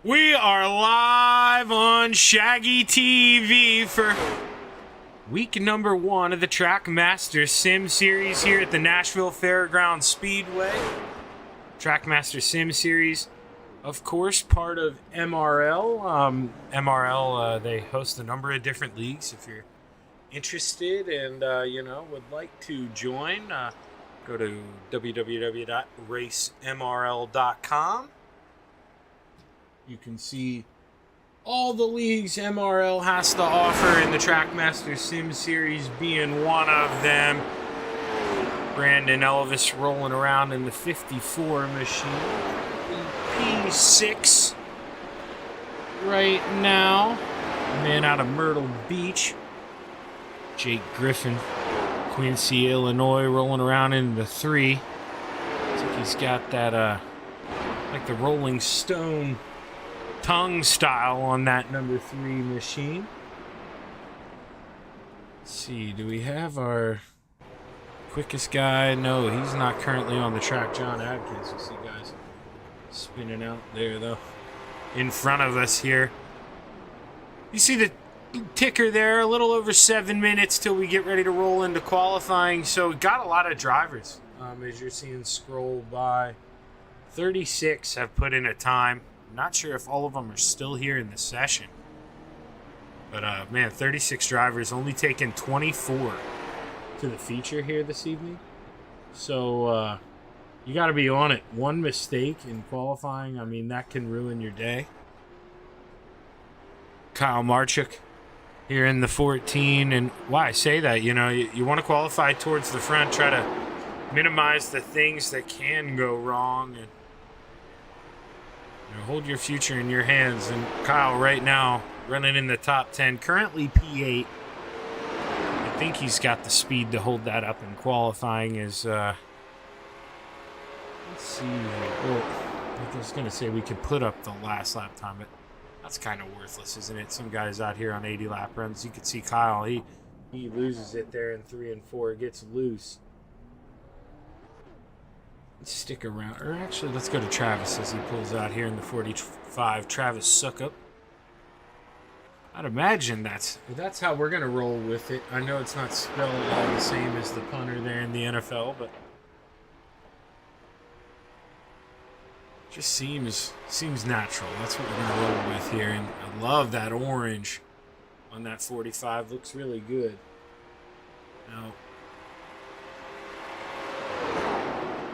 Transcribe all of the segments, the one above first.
We are live on Shaggy TV for week number 1 of the Trackmaster Sim Series here at the Nashville Fairgrounds Speedway. Trackmaster Sim Series, of course, part of MRL. MRL, they host a number of different leagues. If you're interested and, would like to join, go to www.racemrl.com. You can see all the leagues MRL has to offer, in the Trackmaster Sim Series being one of them. Brandon Elvis rolling around in the 54 machine. P6 right now. Man out of Myrtle Beach. Jake Griffin, Quincy, Illinois, rolling around in the 3. Looks like he's got that, like the Rolling Stone tongue style on that number 3 machine. Let's see, do we have our quickest guy? No, he's not currently on the track. John Adkins, you see guys spinning out there though in front of us here. You see the ticker there, a little over 7 minutes till we get ready to roll into qualifying. So we got a lot of drivers, as you're seeing scroll by. 36 have put in a time. Not sure if all of them are still here in the session. But, man, 36 drivers, only taking 24 to the feature here this evening. So, you got to be on it. One mistake in qualifying, I mean, that can ruin your day. Kyle Marchuk here in the 14. And why I say that, you want to qualify towards the front, try to minimize the things that can go wrong, and hold your future in your hands. And Kyle right now running in the top 10, currently P8. I think he's got the speed to hold that up in qualifying. Let's see. Well, I was going to say we could put up the last lap time, but that's kind of worthless, isn't it? Some guys out here on 80 lap runs. You could see Kyle, he loses it there in 3 and 4, gets loose. Stick around, or actually let's go to Travis as he pulls out here in the 45. Travis Suckup. I'd imagine that's how we're gonna roll with it. I know it's not spelled all the same as the punter there in the NFL, but just seems natural. That's what we're gonna roll with here. And I love that orange on that 45. Looks really good. Now,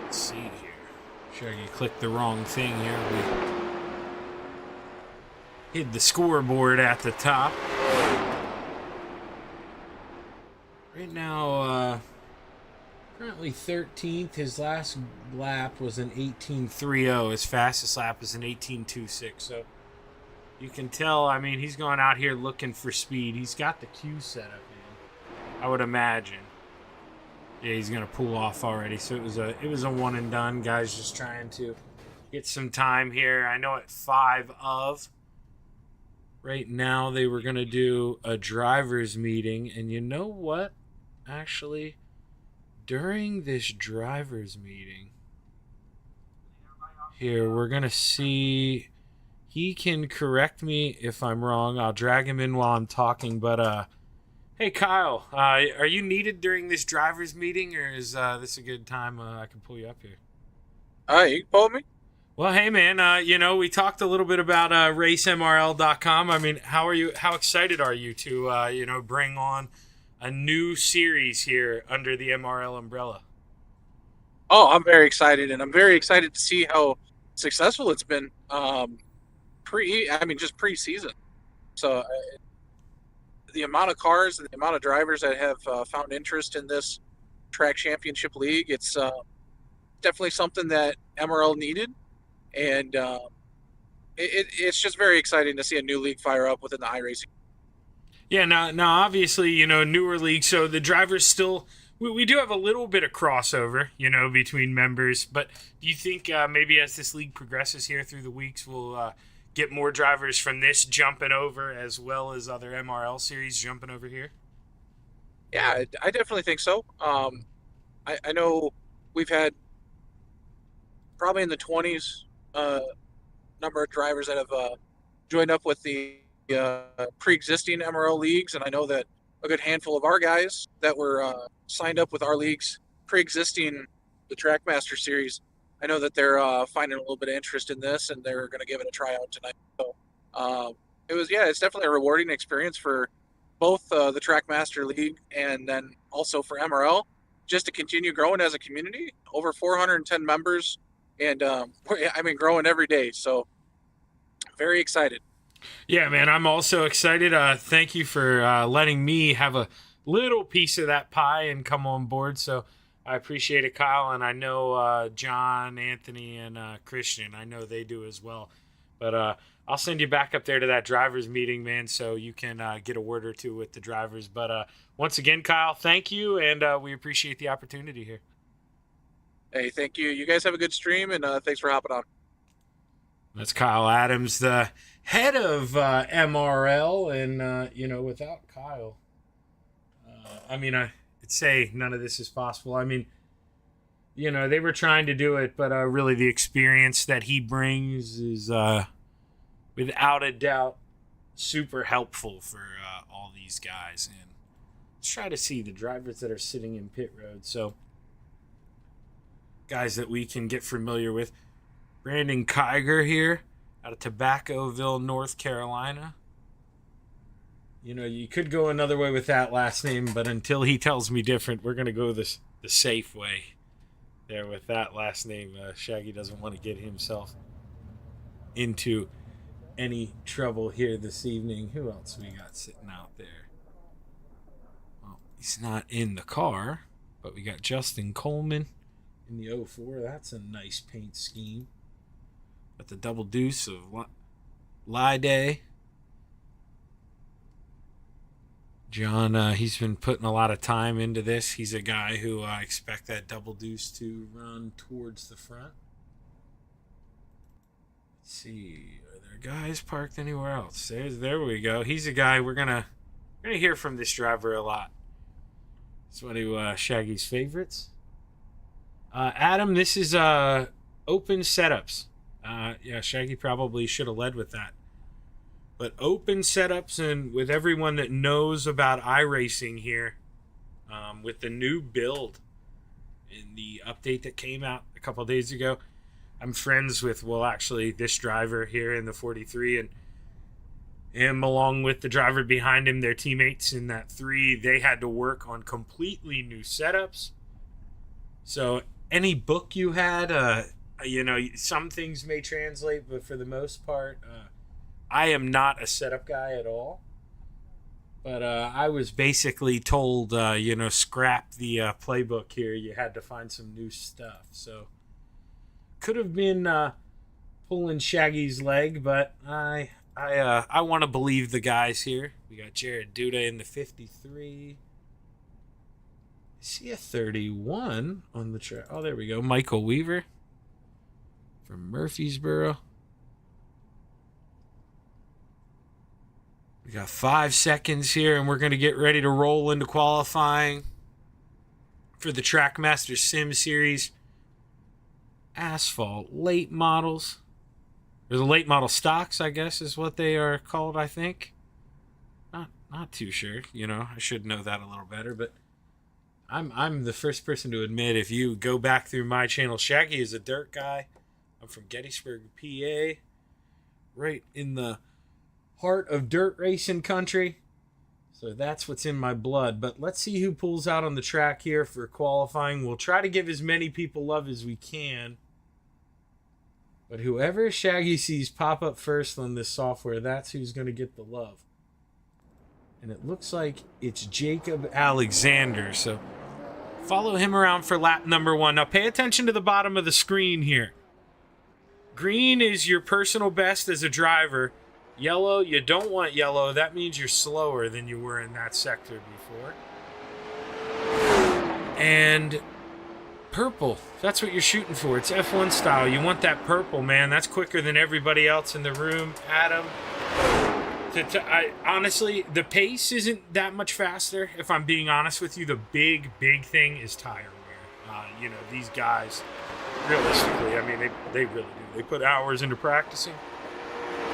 let's see here. Sure, you clicked the wrong thing here. We hid the scoreboard at the top. Right now, currently 13th. His last lap was an 18.30. His fastest lap is an 18.26. So you can tell, I mean, he's going out here looking for speed. He's got the Q set up in, I would imagine. Yeah, he's gonna pull off already. So it was a one and done. Guys just trying to get some time here. I know at 5 of right now they were gonna do a drivers meeting, and you know what? Actually, during this drivers meeting here, we're gonna see. He can correct me if I'm wrong. I'll drag him in while I'm talking, but hey, Kyle, are you needed during this driver's meeting, or is this a good time I can pull you up here? You can pull me. Well, hey, man, we talked a little bit about racemrl.com. I mean, how excited are you to, bring on a new series here under the MRL umbrella? Oh, I'm very excited, and I'm very excited to see how successful it's been just pre-season. So the amount of cars and the amount of drivers that have found interest in this track championship league, it's definitely something that MRL needed, and it's just very exciting to see a new league fire up within the iRacing. Yeah, now obviously, newer league, so the drivers still, we do have a little bit of crossover, between members, but do you think maybe as this league progresses here through the weeks, we'll get more drivers from this jumping over, as well as other MRL series jumping over here? Yeah, I definitely think so. I know we've had probably in the 20s number of drivers that have joined up with the pre-existing MRL leagues, and I know that a good handful of our guys that were signed up with our leagues pre-existing the Trackmaster series, I know that they're finding a little bit of interest in this, and they're going to give it a tryout tonight. So it's definitely a rewarding experience for both the Trackmaster League and then also for MRL, just to continue growing as a community. Over 410 members, and growing every day. So very excited. Yeah, man, I'm also excited. Thank you for letting me have a little piece of that pie and come on board. So I appreciate it, Kyle, and I know John, Anthony, and Christian. I know they do as well. But I'll send you back up there to that drivers meeting, man, so you can get a word or two with the drivers. But once again, Kyle, thank you, and we appreciate the opportunity here. Hey, thank you. You guys have a good stream, and thanks for hopping on. That's Kyle Adams, the head of MRL, and without Kyle, I'd say none of this is possible. They were trying to do it, but really the experience that he brings is without a doubt super helpful for all these guys. And let's try to see the drivers that are sitting in pit road. So guys that we can get familiar with. Brandon Kiger here out of Tobaccoville, North Carolina. You could go another way with that last name, but until he tells me different, we're going to go the safe way there with that last name. Shaggy doesn't want to get himself into any trouble here this evening. Who else we got sitting out there? Well, he's not in the car, but we got Justin Coleman in the 04. That's a nice paint scheme. Got the double deuce of Day. John, he's been putting a lot of time into this. He's a guy who I expect that double deuce to run towards the front. Let's see, are there guys parked anywhere else? There we go. He's a guy we're gonna hear from this driver a lot. It's one of Shaggy's favorites. Adam, this is open setups. Shaggy probably should have led with that. But open setups, and with everyone that knows about iRacing here, with the new build in the update that came out a couple of days ago, I'm friends with, this driver here in the 43, and him along with the driver behind him, their teammates in that 3, they had to work on completely new setups. So any book you had, some things may translate, but for the most part, I am not a setup guy at all. But I was basically told, scrap the playbook here. You had to find some new stuff. So could have been pulling Shaggy's leg, but I want to believe the guys here. We got Jared Duda in the 53. I see a 31 on the track. Oh, there we go. Michael Weaver from Murfreesboro. We got 5 seconds here, and we're going to get ready to roll into qualifying for the Trackmaster Sim Series Asphalt late models. Or the late model stocks, I guess, is what they are called, I think. Not too sure. I should know that a little better, but I'm the first person to admit, if you go back through my channel, Shaggy is a dirt guy. I'm from Gettysburg, PA, right in the heart of dirt racing country. So that's what's in my blood. But let's see who pulls out on the track here for qualifying. We'll try to give as many people love as we can. But whoever Shaggy sees pop up first on this software, that's who's going to get the love. And it looks like it's Jacob Alexander. So follow him around for lap number 1. Now pay attention to the bottom of the screen here. Green is your personal best as a driver. Yellow, you don't want yellow. That means you're slower than you were in that sector before. And purple, that's what you're shooting for. It's F1 style. You want that purple, man. That's quicker than everybody else in the room. Adam, honestly, the pace isn't that much faster. If I'm being honest with you, the big thing is tire wear. These guys realistically, I mean, they really do. They put hours into practicing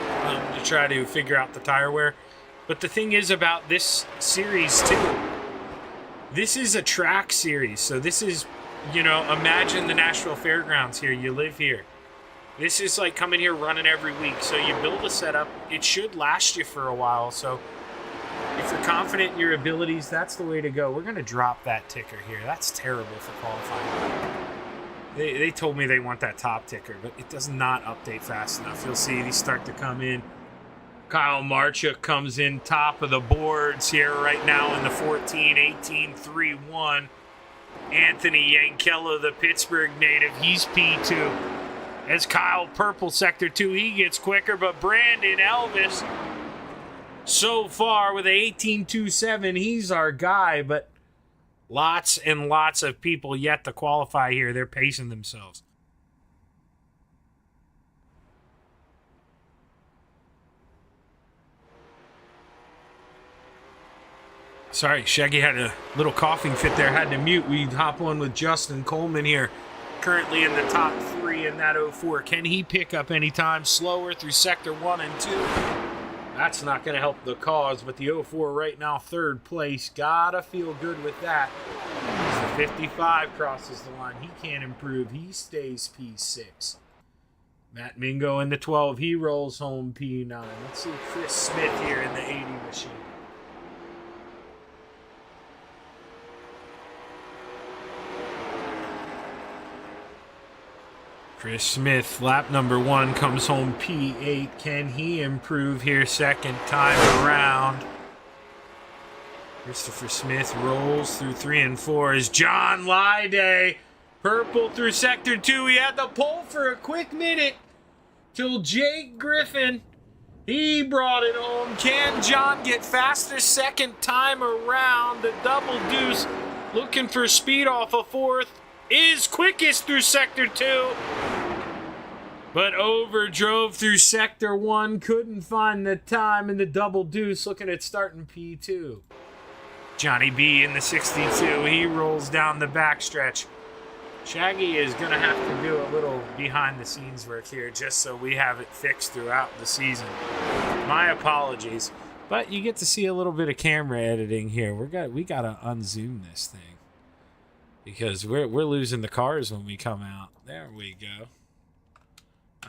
to try to figure out the tire wear. But the thing is about this series, too, this is a track series. So this is, imagine the Nashville Fairgrounds here. You live here. This is like coming here running every week. So you build a setup. It should last you for a while. So if you're confident in your abilities, that's the way to go. We're going to drop that ticker here. That's terrible for qualifying. They told me they want that top ticker, but it does not update fast enough. You'll see these start to come in. Kyle Marchuk comes in top of the boards here right now in the 14-18-3-1. Anthony Yankella, the Pittsburgh native, he's P2. As Kyle Purple, Sector 2, he gets quicker, but Brandon Elvis, so far with an 18.27, he's our guy, but lots and lots of people yet to qualify here. They're pacing themselves. Sorry, Shaggy had a little coughing fit there. Had to mute. We hop on with Justin Coleman here. Currently in the top 3 in that 04. Can he pick up any time slower through Sector 1 and 2? That's not going to help the cause, but the 04 right now, 3rd place. Gotta feel good with that. As the 55 crosses the line, he can't improve. He stays P6. Matt Mingo in the 12, he rolls home P9. Let's see Chris Smith here in the 80 machine. Chris Smith, lap number 1, comes home P8. Can he improve here second time around? Christopher Smith rolls through 3 and 4 as John Lyday, purple through Sector 2. He had the pole for a quick minute till Jake Griffin. He brought it home. Can John get faster second time around? The double deuce looking for speed off a 4th. Is quickest through Sector 2, but overdrove through Sector 1, couldn't find the time in the double deuce, looking at starting P2. Johnny B in the 62, he rolls down the backstretch. Shaggy is going to have to do a little behind-the-scenes work here just so we have it fixed throughout the season. My apologies, but you get to see a little bit of camera editing here. We got to unzoom this thing. Because we're losing the cars when we come out. There we go.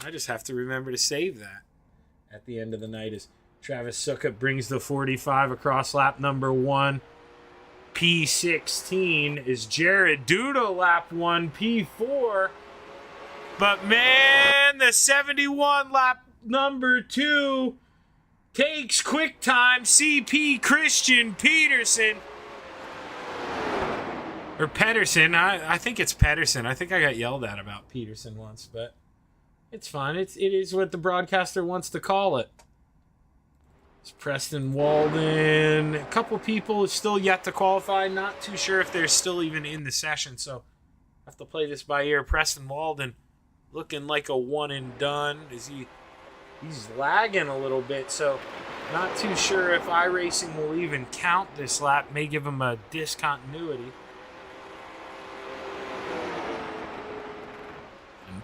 I just have to remember to save that at the end of the night as Travis Suckup brings the 45 across lap number 1. P16 is Jared Duda lap 1, P4. But man, the 71 lap number 2 takes quick time. CP Christian Peterson. Or Pedersen. I think it's Pedersen. I think I got yelled at about Peterson once, but it's fine. It is what the broadcaster wants to call it. It's Preston Walden. A couple people still yet to qualify. Not too sure if they're still even in the session, so I have to play this by ear. Preston Walden looking like a one and done. He's lagging a little bit, so not too sure if iRacing will even count this lap. May give him a discontinuity.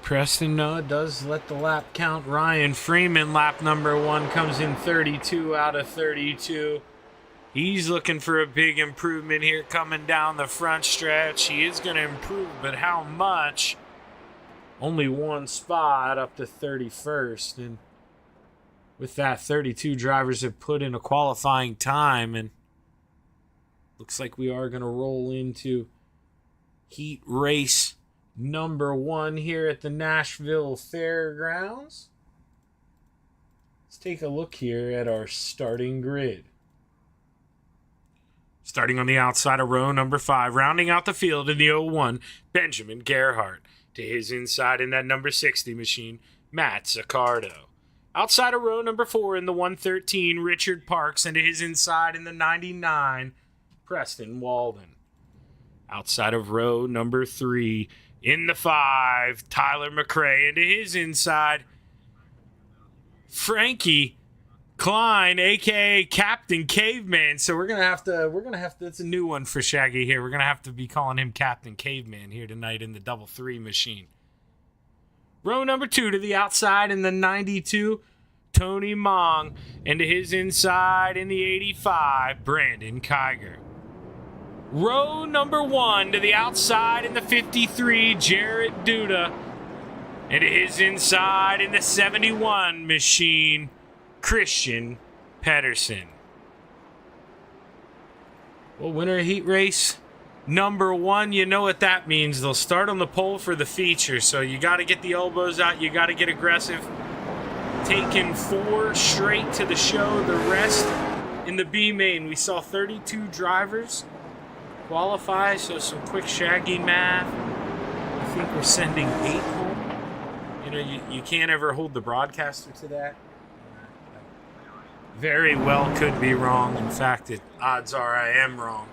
Preston does let the lap count. Ryan Freeman, lap number 1, comes in 32 out of 32. He's looking for a big improvement here coming down the front stretch. He is going to improve, but how much? Only 1 spot up to 31st. And with that, 32 drivers have put in a qualifying time. And looks like we are going to roll into heat race number 1 here at the Nashville Fairgrounds. Let's take a look here at our starting grid. Starting on the outside of row number 5, rounding out the field in the 01, Benjamin Gerhardt. To his inside in that number 60 machine, Matt Zaccardo. Outside of row number 4 in the 113, Richard Parks. And to his inside in the 99, Preston Walden. Outside of row number 3, in the 5, Tyler McRae, and to his inside, Frankie Klein, aka Captain Caveman. So we're gonna have to. That's a new one for Shaggy here. We're gonna have to be calling him Captain Caveman here tonight in the double 3 machine. Row number 2 to the outside in the 92, Tony Mong. And to his inside in the 85, Brandon Kiger. Row number 1 to the outside in the 53, Jared Duda. And to his inside in the 71 machine, Christian Pedersen. Well, winner heat race number 1, you know what that means. They'll start on the pole for the feature, so you got to get the elbows out. You got to get aggressive. Taking 4 straight to the show. The rest in the B main. We saw 32 drivers qualify, so some quick Shaggy math. I think we're sending 8 home. You know, you can't ever hold the broadcaster to that. Very well could be wrong. In fact, odds are I am wrong.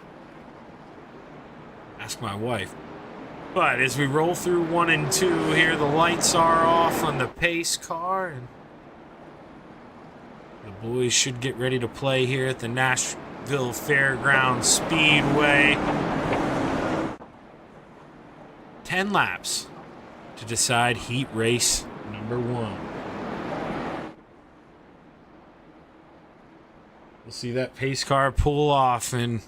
Ask my wife. But as we roll through 1 and 2 here, the lights are off on the pace car. And the boys should get ready to play here at the Nashville Fairgrounds Speedway. 10 laps to decide heat race number 1. We'll see that pace car pull off, and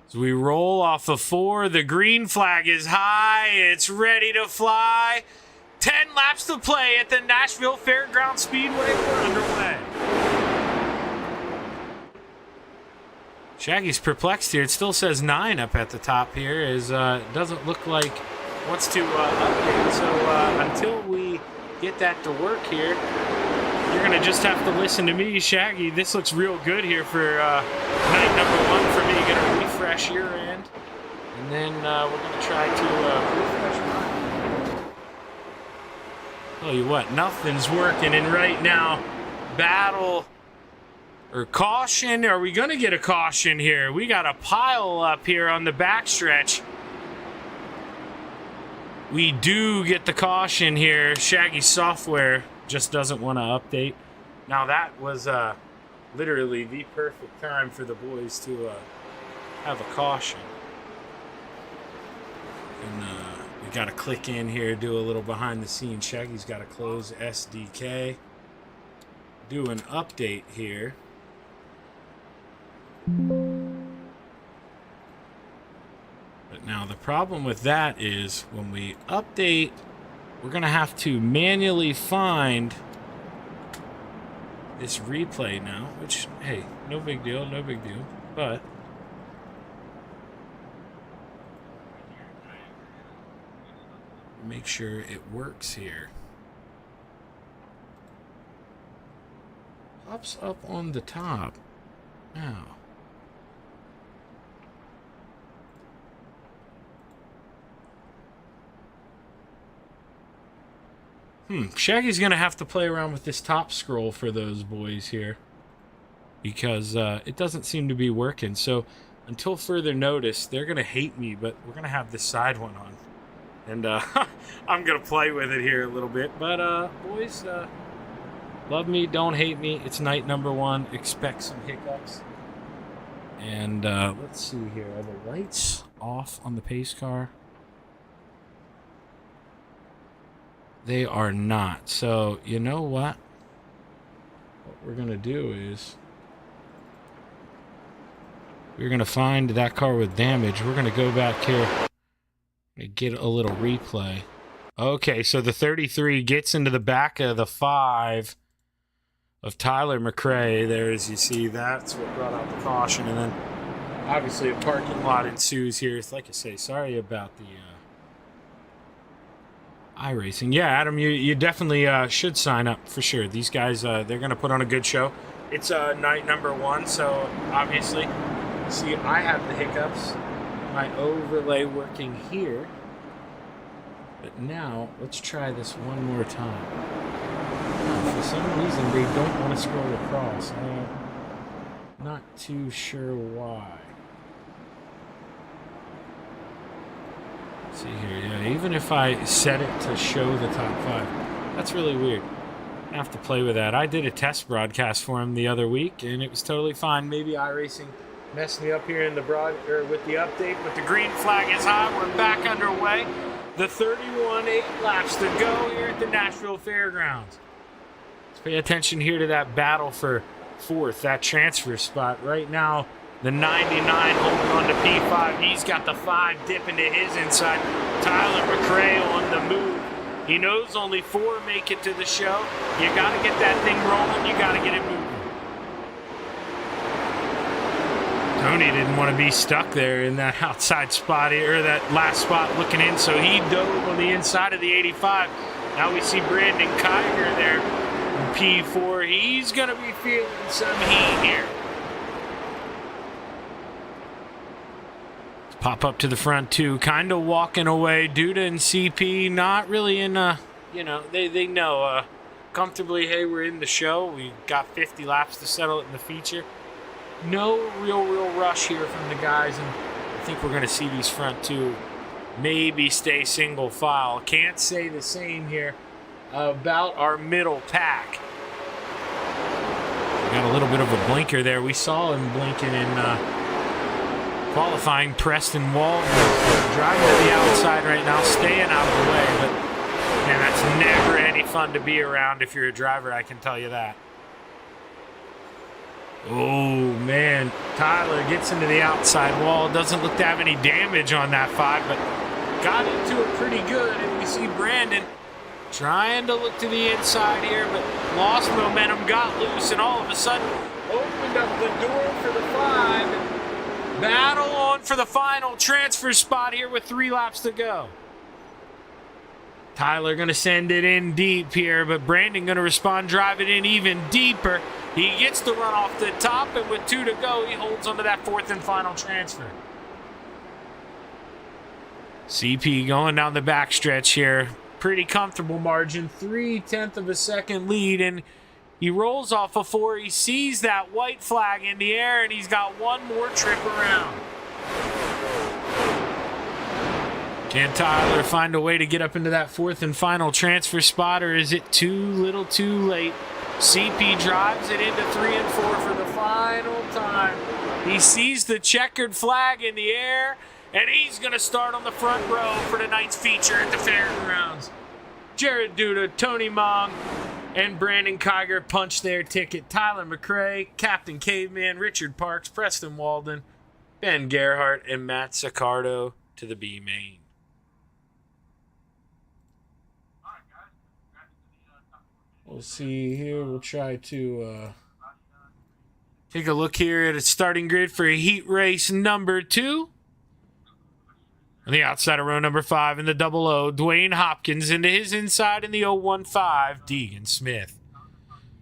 as we roll off of 4, the green flag is high. It's ready to fly. 10 laps to play at the Nashville Fairgrounds Speedway. We're underway. Shaggy's perplexed here. It still says 9 up at the top here. It doesn't look like wants to update. So until we get that to work here, you're going to just have to listen to me, Shaggy. This looks real good here for night number 1 for me. Going to refresh your end, and then we're going to try to refresh mine. Tell you what, nothing's working, and right now, battle or caution. Are we going to get a caution here? We got a pile up here on the backstretch. We do get the caution here. Shaggy software just doesn't want to update. Now that was literally the perfect time for the boys to have a caution. And we got to click in here, do a little behind the scenes. Shaggy's got to close SDK. Do an update here. But now the problem with that is when we update, we're going to have to manually find this replay now, which, hey, no big deal, no big deal. But make sure it works here. Pops up on the top. Now. Shaggy's going to have to play around with this top scroll for those boys here, because it doesn't seem to be working. So until further notice, they're going to hate me, but we're going to have this side one on. And I'm going to play with it here a little bit. But boys, love me, don't hate me. It's night number 1. Expect some hiccups. And let's see here. Are the lights off on the pace car? They are not. So, you know what? What we're going to do is we're going to find that car with damage. We're going to go back here and get a little replay. Okay, so the 33 gets into the back of the 5 of Tyler McRae. There, as you see, that's what brought out the caution. And then, obviously, a parking lot ensues here. It's like I say, sorry about the iRacing. Yeah, Adam, you definitely should sign up for sure. These guys, they're going to put on a good show. It's night number 1, so obviously, see, I have the hiccups. My overlay working here. But now, let's try this one more time. For some reason, they don't want to scroll across. I'm not too sure why. See here, yeah, even if I set it to show the top 5, that's really weird. I have to play with that. I did a test broadcast for him the other week, and it was totally fine. Maybe iRacing messed me up here in the with the update, but the green flag is high. We're back underway. the 31, 8 laps to go here at the Nashville Fairgrounds. Let's pay attention here to that battle for fourth, that transfer spot. Right now, the 99 holding on to P5. He's got the 5 dip into his inside. Tyler McRae on the move. He knows only 4 make it to the show. You got to get that thing rolling. You got to get it moving. Tony didn't want to be stuck there in that outside spot here, or that last spot looking in, so he dove on the inside of the 85. Now we see Brandon Kiger there in P4. He's going to be feeling some heat here. Let's pop up to the front, too. Kind of walking away. Duda and CP not really in, they know comfortably, hey, we're in the show. We got 50 laps to settle it in the feature. No real rush here from the guys, and I think we're going to see these front two maybe stay single file. Can't say the same here about our middle pack. We got a little bit of a blinker there. We saw him blinking in qualifying. Preston Walton driving to the outside right now, staying out of the way, but man, that's never any fun to be around if you're a driver, I can tell you that. Oh, man. Tyler gets into the outside wall. Doesn't look to have any damage on that 5, but got into it pretty good. And we see Brandon trying to look to the inside here, but lost momentum, got loose, and all of a sudden opened up the door for the 5. And battle on for the final transfer spot here with 3 laps to go. Tyler going to send it in deep here, but Brandon going to respond, drive it in even deeper. He gets the run off the top, and with 2 to go, he holds onto that 4th and final transfer. CP going down the backstretch here. Pretty comfortable margin, 0.3 of a second lead, and he rolls off a 4. He sees that white flag in the air, and he's got one more trip around. Can Tyler find a way to get up into that 4th and final transfer spot, or is it too little too late? CP drives it into 3 and 4 for the final time. He sees the checkered flag in the air, and he's going to start on the front row for tonight's feature at the Fairgrounds. Jared Duda, Tony Mong, and Brandon Kiger punch their ticket. Tyler McRae, Captain Caveman, Richard Parks, Preston Walden, Ben Gerhardt, and Matt Sicardo to the B main. We'll see here. We'll try to take a look here at a starting grid for heat race number 2. On the outside of row number 5 in the 00, Dwayne Hopkins into his inside in the 015, Deegan Smith.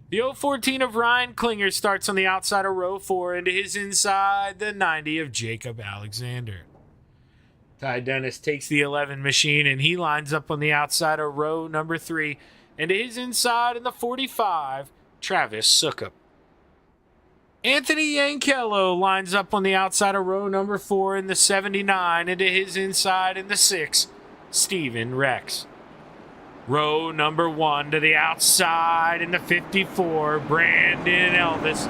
The 014 of Ryan Klinger starts on the outside of row 4 into his inside, the 90 of Jacob Alexander. Ty Dennis takes the 11 machine, and he lines up on the outside of row number 3 into his inside in the 45, Travis Sukup. Anthony Yankello lines up on the outside of row number 4 in the 79 into his inside in the 6, Steven Rex. Row number 1 to the outside in the 54, Brandon Elvis.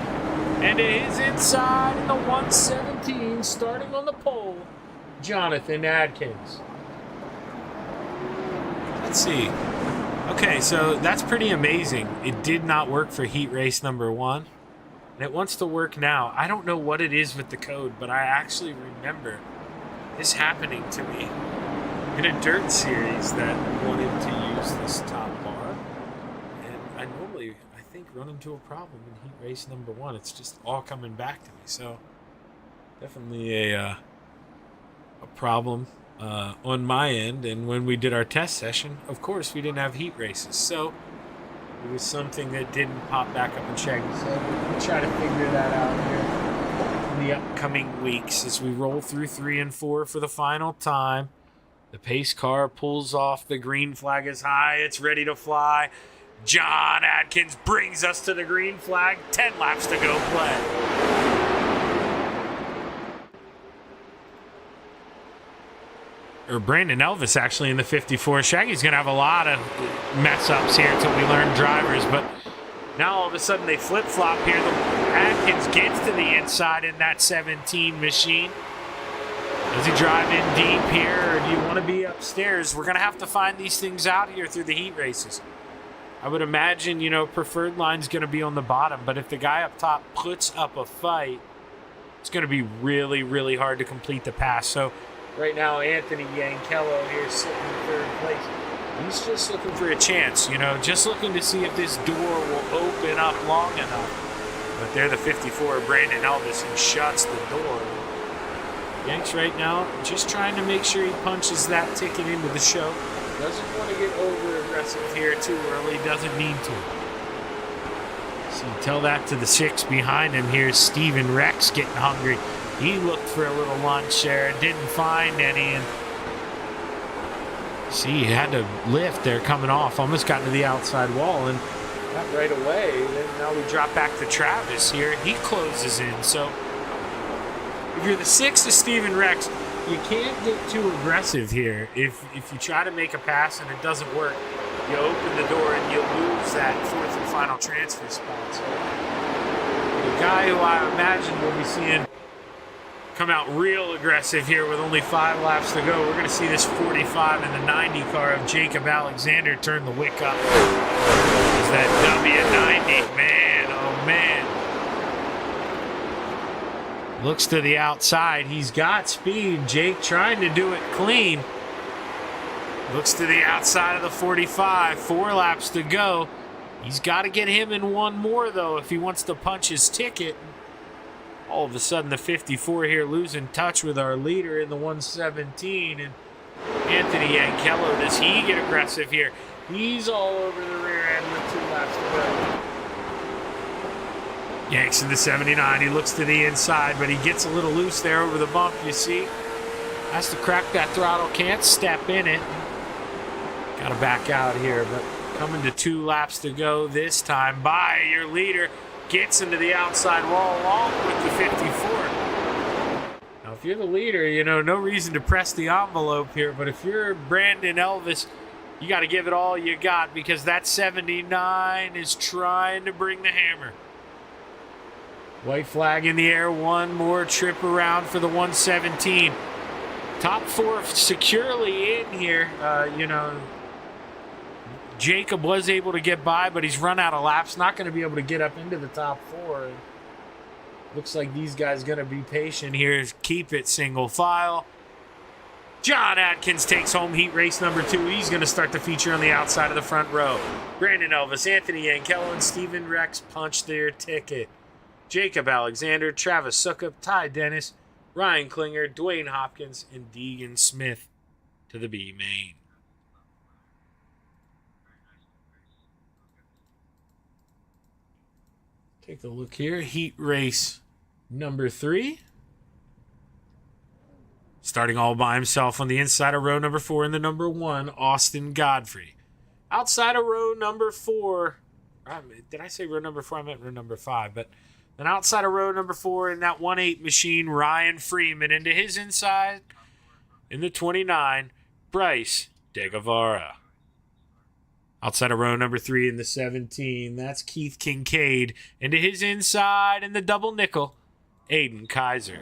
And to his inside in the 117, starting on the pole, Jonathan Adkins. Let's see. Okay, so that's pretty amazing. It did not work for heat race number 1. And it wants to work now. I don't know what it is with the code, but I actually remember this happening to me in a dirt series that wanted to use this top bar. And I normally, I think, run into a problem in heat race number 1. It's just all coming back to me. So definitely a problem on my end. And when we did our test session, of course, we didn't have heat races. So it was something that didn't pop back up in Shaggy. So we'll try to figure that out here in the upcoming weeks as we roll through 3 and 4 for the final time. The pace car pulls off. The green flag is high. It's ready to fly. John Adkins brings us to the green flag. 10 laps to go play. Or Brandon Elvis actually in the 54. Shaggy's going to have a lot of mess-ups here until we learn drivers, but now all of a sudden they flip-flop here. Adkins gets to the inside in that 17 machine. Does he drive in deep here, or do you want to be upstairs? We're going to have to find these things out here through the heat races. I would imagine, preferred line's going to be on the bottom, but if the guy up top puts up a fight, it's going to be really, really hard to complete the pass. So right now, Anthony Yankello here sitting in third place. He's just looking for a chance, just looking to see if this door will open up long enough. But they're the 54, Brandon Elvis, who shuts the door. Yanks right now just trying to make sure he punches that ticket into the show. Doesn't want to get over-aggressive here too early. Doesn't need to. So you tell that to the 6 behind him. Here's Steven Rex getting hungry. He looked for a little lunch there. Didn't find any. And see, he had to lift there coming off. Almost got to the outside wall and got right away. Then now we drop back to Travis here. He closes in. So if you're the 6 of Steven Rex, you can't get too aggressive here. If you try to make a pass and it doesn't work, you open the door and you lose that 4th and final transfer spot. So the guy who I imagine we'll be seeing come out real aggressive here with only 5 laps to go. We're going to see this 45 in the 90 car of Jacob Alexander turn the wick up. Is that W90? Man, oh man. Looks to the outside. He's got speed. Jake trying to do it clean. Looks to the outside of the 45. 4 laps to go. He's got to get him in one more, though, if he wants to punch his ticket. All of a sudden, the 54 here losing touch with our leader in the 117. And Anthony Yankello, does he get aggressive here? He's all over the rear end with 2 laps to go. Yanks in the 79. He looks to the inside, but he gets a little loose there over the bump, you see. Has to crack that throttle. Can't step in it. Got to back out here, but coming to 2 laps to go this time by your leader. Gets into the outside wall along with the 54. Now, if you're the leader, no reason to press the envelope here, but if you're Brandon Elvis, you got to give it all you got because that 79 is trying to bring the hammer. White flag in the air, one more trip around for the 117. Top 4 securely in here. Jacob was able to get by, but he's run out of laps. Not going to be able to get up into the top 4. Looks like these guys going to be patient here. Keep it single file. John Adkins takes home heat race number 2. He's going to start the feature on the outside of the front row. Brandon Elvis, Anthony Yankello, and Steven Rex punch their ticket. Jacob Alexander, Travis Sukup, Ty Dennis, Ryan Klinger, Dwayne Hopkins, and Deegan Smith to the B main. Take a look here. Heat race number 3. Starting all by himself on the inside of row number 4 in the number 1, Austin Godfrey. Outside of row number 4, did I say row number 4? I meant row number 5, but then outside of row number 4 in that 1-8 machine, Ryan Freeman. Into his inside in the 29, Bryce De Guevara. Outside of row number 3 in the 17, that's Keith Kincaid. Into his inside in the double nickel, Aiden Kaiser.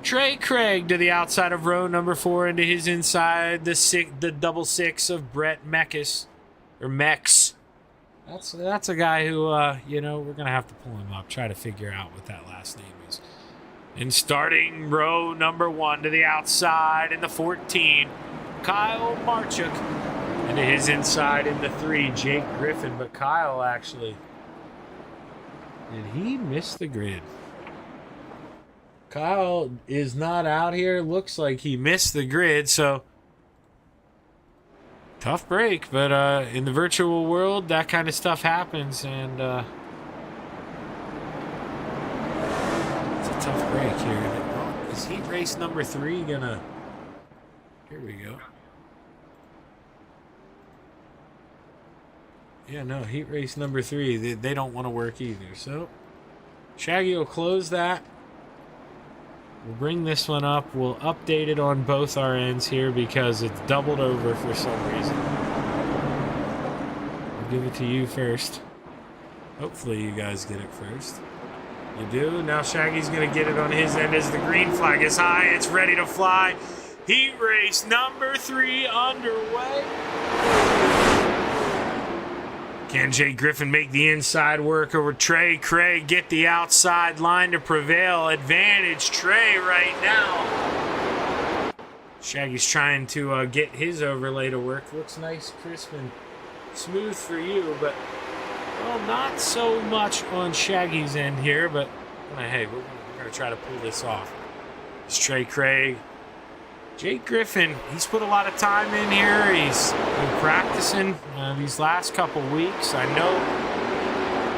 Trey Craig to the outside of row number 4 into his inside, the double 6 of Brett Meckes, or Mex. That's a guy who, we're going to have to pull him up, try to figure out what that last name is. And starting row number 1 to the outside in the 14, Kyle Marchuk. Into his inside in the 3, Jake Griffin. But Kyle actually, did he miss the grid? Kyle is not out here. Looks like he missed the grid, so tough break. But in the virtual world, that kind of stuff happens, and it's a tough break here. Is heat race number 3 gonna? Here we go. Yeah, no, heat race number 3. They don't want to work either. So Shaggy will close that. We'll bring this one up. We'll update it on both our ends here because it's doubled over for some reason. I'll give it to you first. Hopefully you guys get it first. You do? Now Shaggy's going to get it on his end as the green flag is high. It's ready to fly. Heat race number 3 underway. Can Jay Griffin make the inside work over Trey Craig? Get the outside line to prevail. Advantage Trey right now. Shaggy's trying to get his overlay to work. Looks nice, crisp, and smooth for you, but well, not so much on Shaggy's end here, but hey, we're going to try to pull this off. It's Trey Craig. Jake Griffin, he's put a lot of time in here. He's been practicing these last couple weeks. I know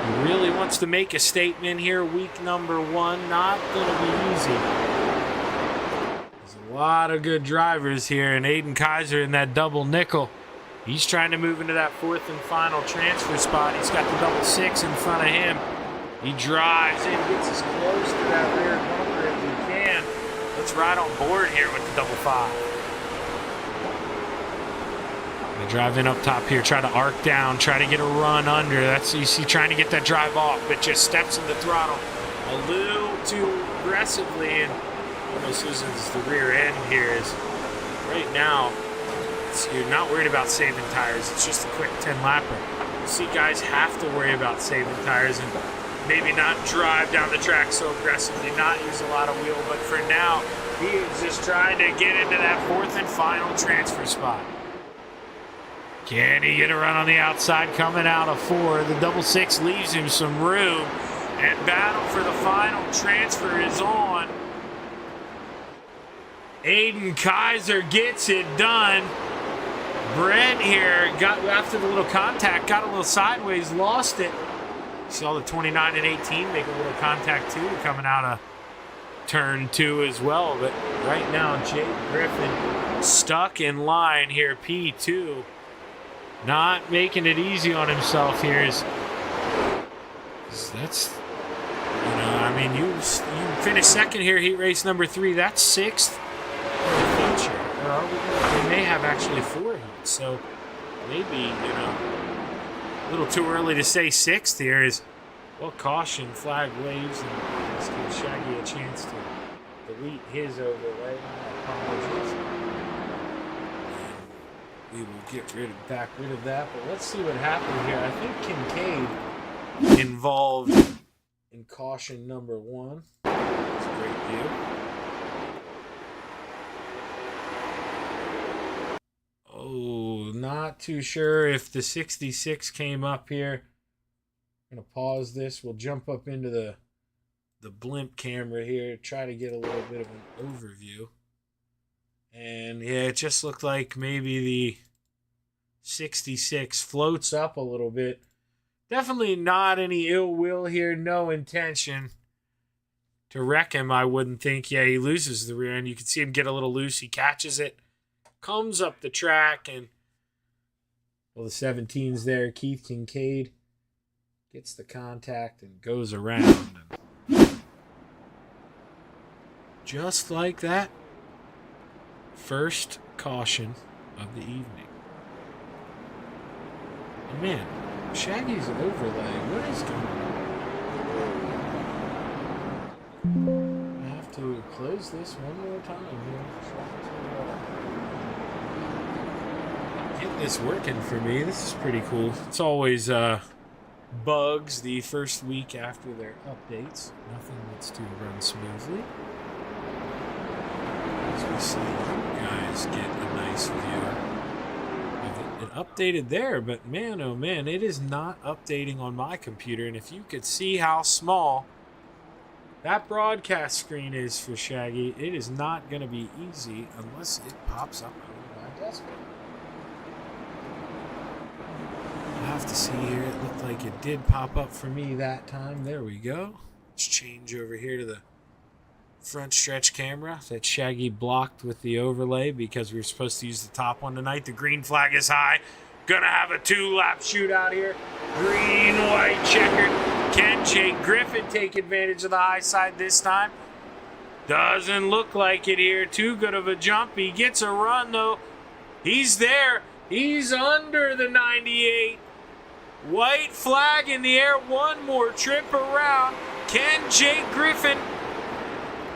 he really wants to make a statement here. Week number 1, not going to be easy. There's a lot of good drivers here, and Aiden Kaiser in that double nickel. He's trying to move into that 4th and final transfer spot. He's got the double 6 in front of him. He drives in, gets as close to that rear bumper as he can. Let's ride on board here with the double 5. They drive in up top here, try to arc down, try to get a run under. That's you see trying to get that drive off, but just steps in the throttle a little too aggressively and almost loses the rear end here. Is right now, you're not worried about saving tires. It's just a quick 10-lapper. You see guys have to worry about saving tires and maybe not drive down the track so aggressively, not use a lot of wheel, but for now, he is just trying to get into that 4th and final transfer spot. Can he get a run on the outside coming out of 4? The double 6 leaves him some room, and battle for the final transfer is on. Aiden Kaiser gets it done. Brent here got after the little contact, got a little sideways, lost it. Saw the 29 and 18 make a little contact too, coming out of turn 2 as well. But right now, Jake Griffin stuck in line here, P2. Not making it easy on himself here. That's, you know, I mean, you finish second here, heat race number 3. That's 6th in the future. We may have actually 4 heats, so maybe, you know, a little too early to say 6th here. Is well, caution, flag waves, and let's give Shaggy a chance to delete his overlay. Apologies. And we will get back rid of that, but let's see what happened here. I think Kincaid involved in caution number 1. That's a great view. Oh, not too sure if the 66 came up here. I'm going to pause this. We'll jump up into the blimp camera here, try to get a little bit of an overview. And yeah, it just looked like maybe the 66 floats up a little bit. Definitely not any ill will here, no intention to wreck him, I wouldn't think. Yeah, he loses the rear end. You can see him get a little loose. He catches it, comes up the track, and well, the 17's there. Keith Kincaid gets the contact and goes around. And just like that, first caution of the evening. And man, Shaggy's overlay, what is going on? I have to close this one more time here. Get this working for me. This is pretty cool. It's always bugs the first week after their updates. Nothing that's to run smoothly. As we see you guys get a nice view. It updated there, but man, oh man, it is not updating on my computer. And if you could see how small that broadcast screen is for Shaggy, it is not going to be easy unless it pops up on my desk. I'll have to see here. It looked like it did pop up for me that time. There we go. Let's change over here to the front stretch camera that Shaggy blocked with the overlay because we were supposed to use the top one tonight. The green flag is high. Gonna have a 2-lap shootout here. Green, white, checkered. Can Jake Griffin take advantage of the high side this time? Doesn't look like it here. Too good of a jump. He gets a run though. He's there. He's under the 98. White flag in the air. One more trip around. Can Jake Griffin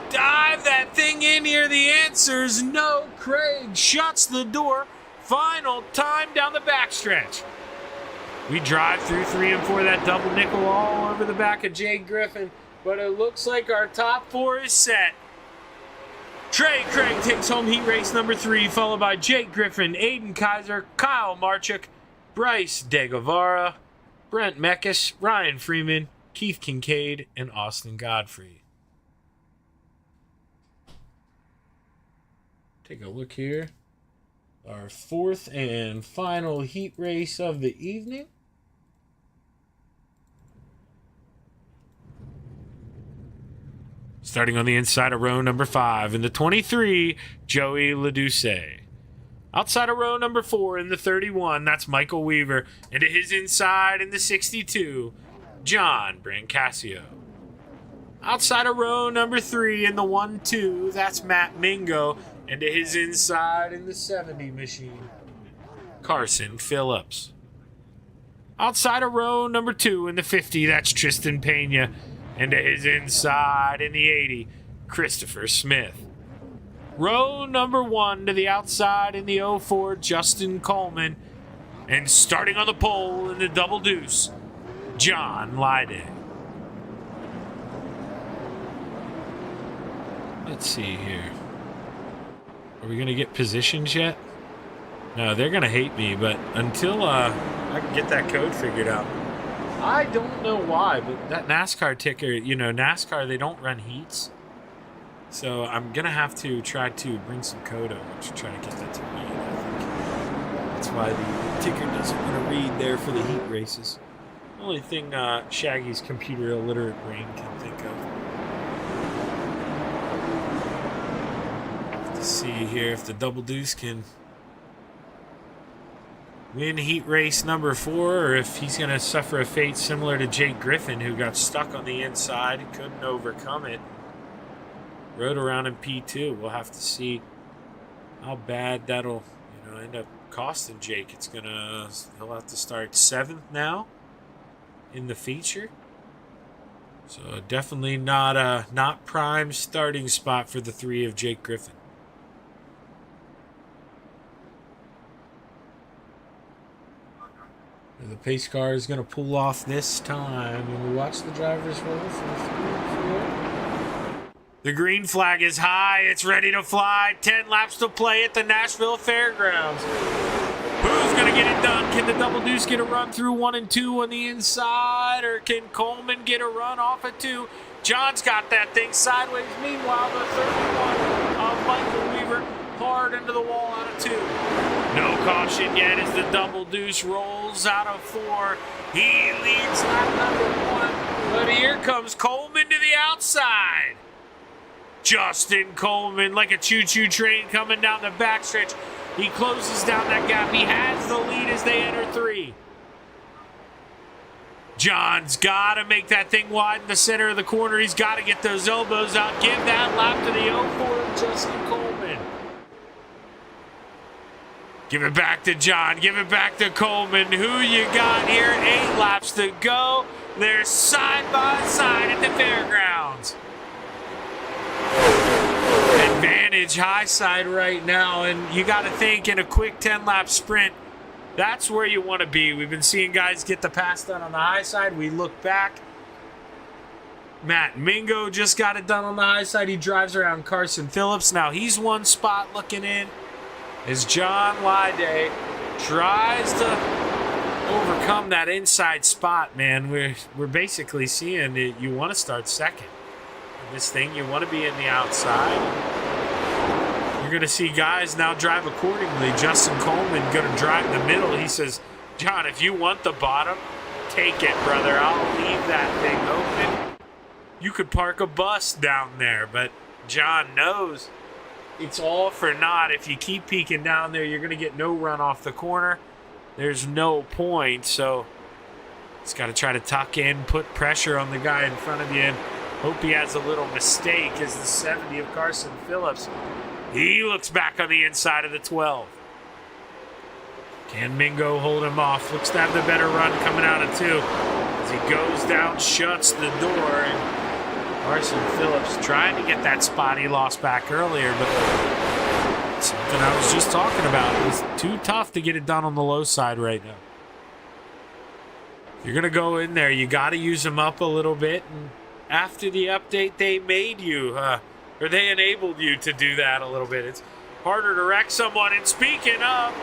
dive that thing in here? The answer is no. Craig shuts the door. Final time down the backstretch. We drive through 3 and 4, that double nickel all over the back of Jake Griffin, but it looks like our top 4 is set. Trey Craig takes home heat race number 3, followed by Jake Griffin, Aiden Kaiser, Kyle Marchuk, Bryce De Guevara, Brent Meckes, Ryan Freeman, Keith Kincaid, and Austin Godfrey. Take a look here. Our 4th and final heat race of the evening. Starting on the inside of row number 5 in the 23, Joey LaDuce. Outside of row number 4 in the 31, that's Michael Weaver. Into his inside in the 62, John Brancasio. Outside of row number 3 in the 1-2, that's Matt Mingo. And to his inside in the 70 machine, Carson Phillips. Outside of row number 2 in the 50, that's Tristan Pena. And to his inside in the 80, Christopher Smith. Row number 1 to the outside in the 04, Justin Coleman. And starting on the pole in the double deuce, John Lyday. Let's see here. Are we going to get positions yet? No, they're going to hate me, but until I can get that code figured out. I don't know why, but that NASCAR ticker, NASCAR, they don't run heats. So I'm going to have to try to bring some code over to try to get that to read, I think. That's why the ticker doesn't want to read there for the heat races. The only thing Shaggy's computer illiterate brain can think of. See here if the double deuce can win heat race number 4, or if he's going to suffer a fate similar to Jake Griffin, who got stuck on the inside and couldn't overcome it. Rode around in P2. We'll have to see how bad that'll end up costing Jake. He'll have to start 7th now in the feature. So definitely not prime starting spot for the 3 of Jake Griffin. The pace car is going to pull off this time. And we watch the drivers roll for the 3 and 4. The green flag is high. It's ready to fly. 10 laps to play at the Nashville Fairgrounds. Who's going to get it done? Can the double deuce get a run through 1 and 2 on the inside? Or can Coleman get a run off of 2? John's got that thing sideways. Meanwhile, the 31 of Michael Weaver hard into the wall out of 2. No caution yet as the double deuce rolls out of 4. He leads lap number 1. But here comes Coleman to the outside. Justin Coleman, like a choo-choo train coming down the backstretch. He closes down that gap. He has the lead as they enter 3. John's got to make that thing wide in the center of the corner. He's got to get those elbows out. Give that lap to the 04 of Justin Coleman. Give it back to John. Give it back to Coleman. Who you got here? 8 laps to go. They're side by side at the fairgrounds. Advantage high side right now. And you got to think in a quick 10-lap sprint, that's where you want to be. We've been seeing guys get the pass done on the high side. We look back. Matt Mingo just got it done on the high side. He drives around Carson Phillips. Now he's one spot looking in. As John Lyday tries to overcome that inside spot, man, we're basically seeing it. You want to start second. In this thing, you want to be in the outside. You're going to see guys now drive accordingly. Justin Coleman going to drive the middle. He says, John, if you want the bottom, take it, brother. I'll leave that thing open. You could park a bus down there, but John knows it's all for naught. If you keep peeking down there, you're going to get no run off the corner. There's no point, so it's got to try to tuck in, put pressure on the guy in front of you, and hope he has a little mistake as the 70 of Carson Phillips. He looks back on the inside of the 12. Can Mingo hold him off? Looks to have the better run coming out of 2. As he goes down, shuts the door, and Carson Phillips trying to get that spot he lost back earlier, but something I was just talking about. It was too tough to get it done on the low side right now. If you're going to go in there, you got to use them up a little bit, and after the update, they made you, or they enabled you to do that a little bit. It's harder to wreck someone, and speaking of,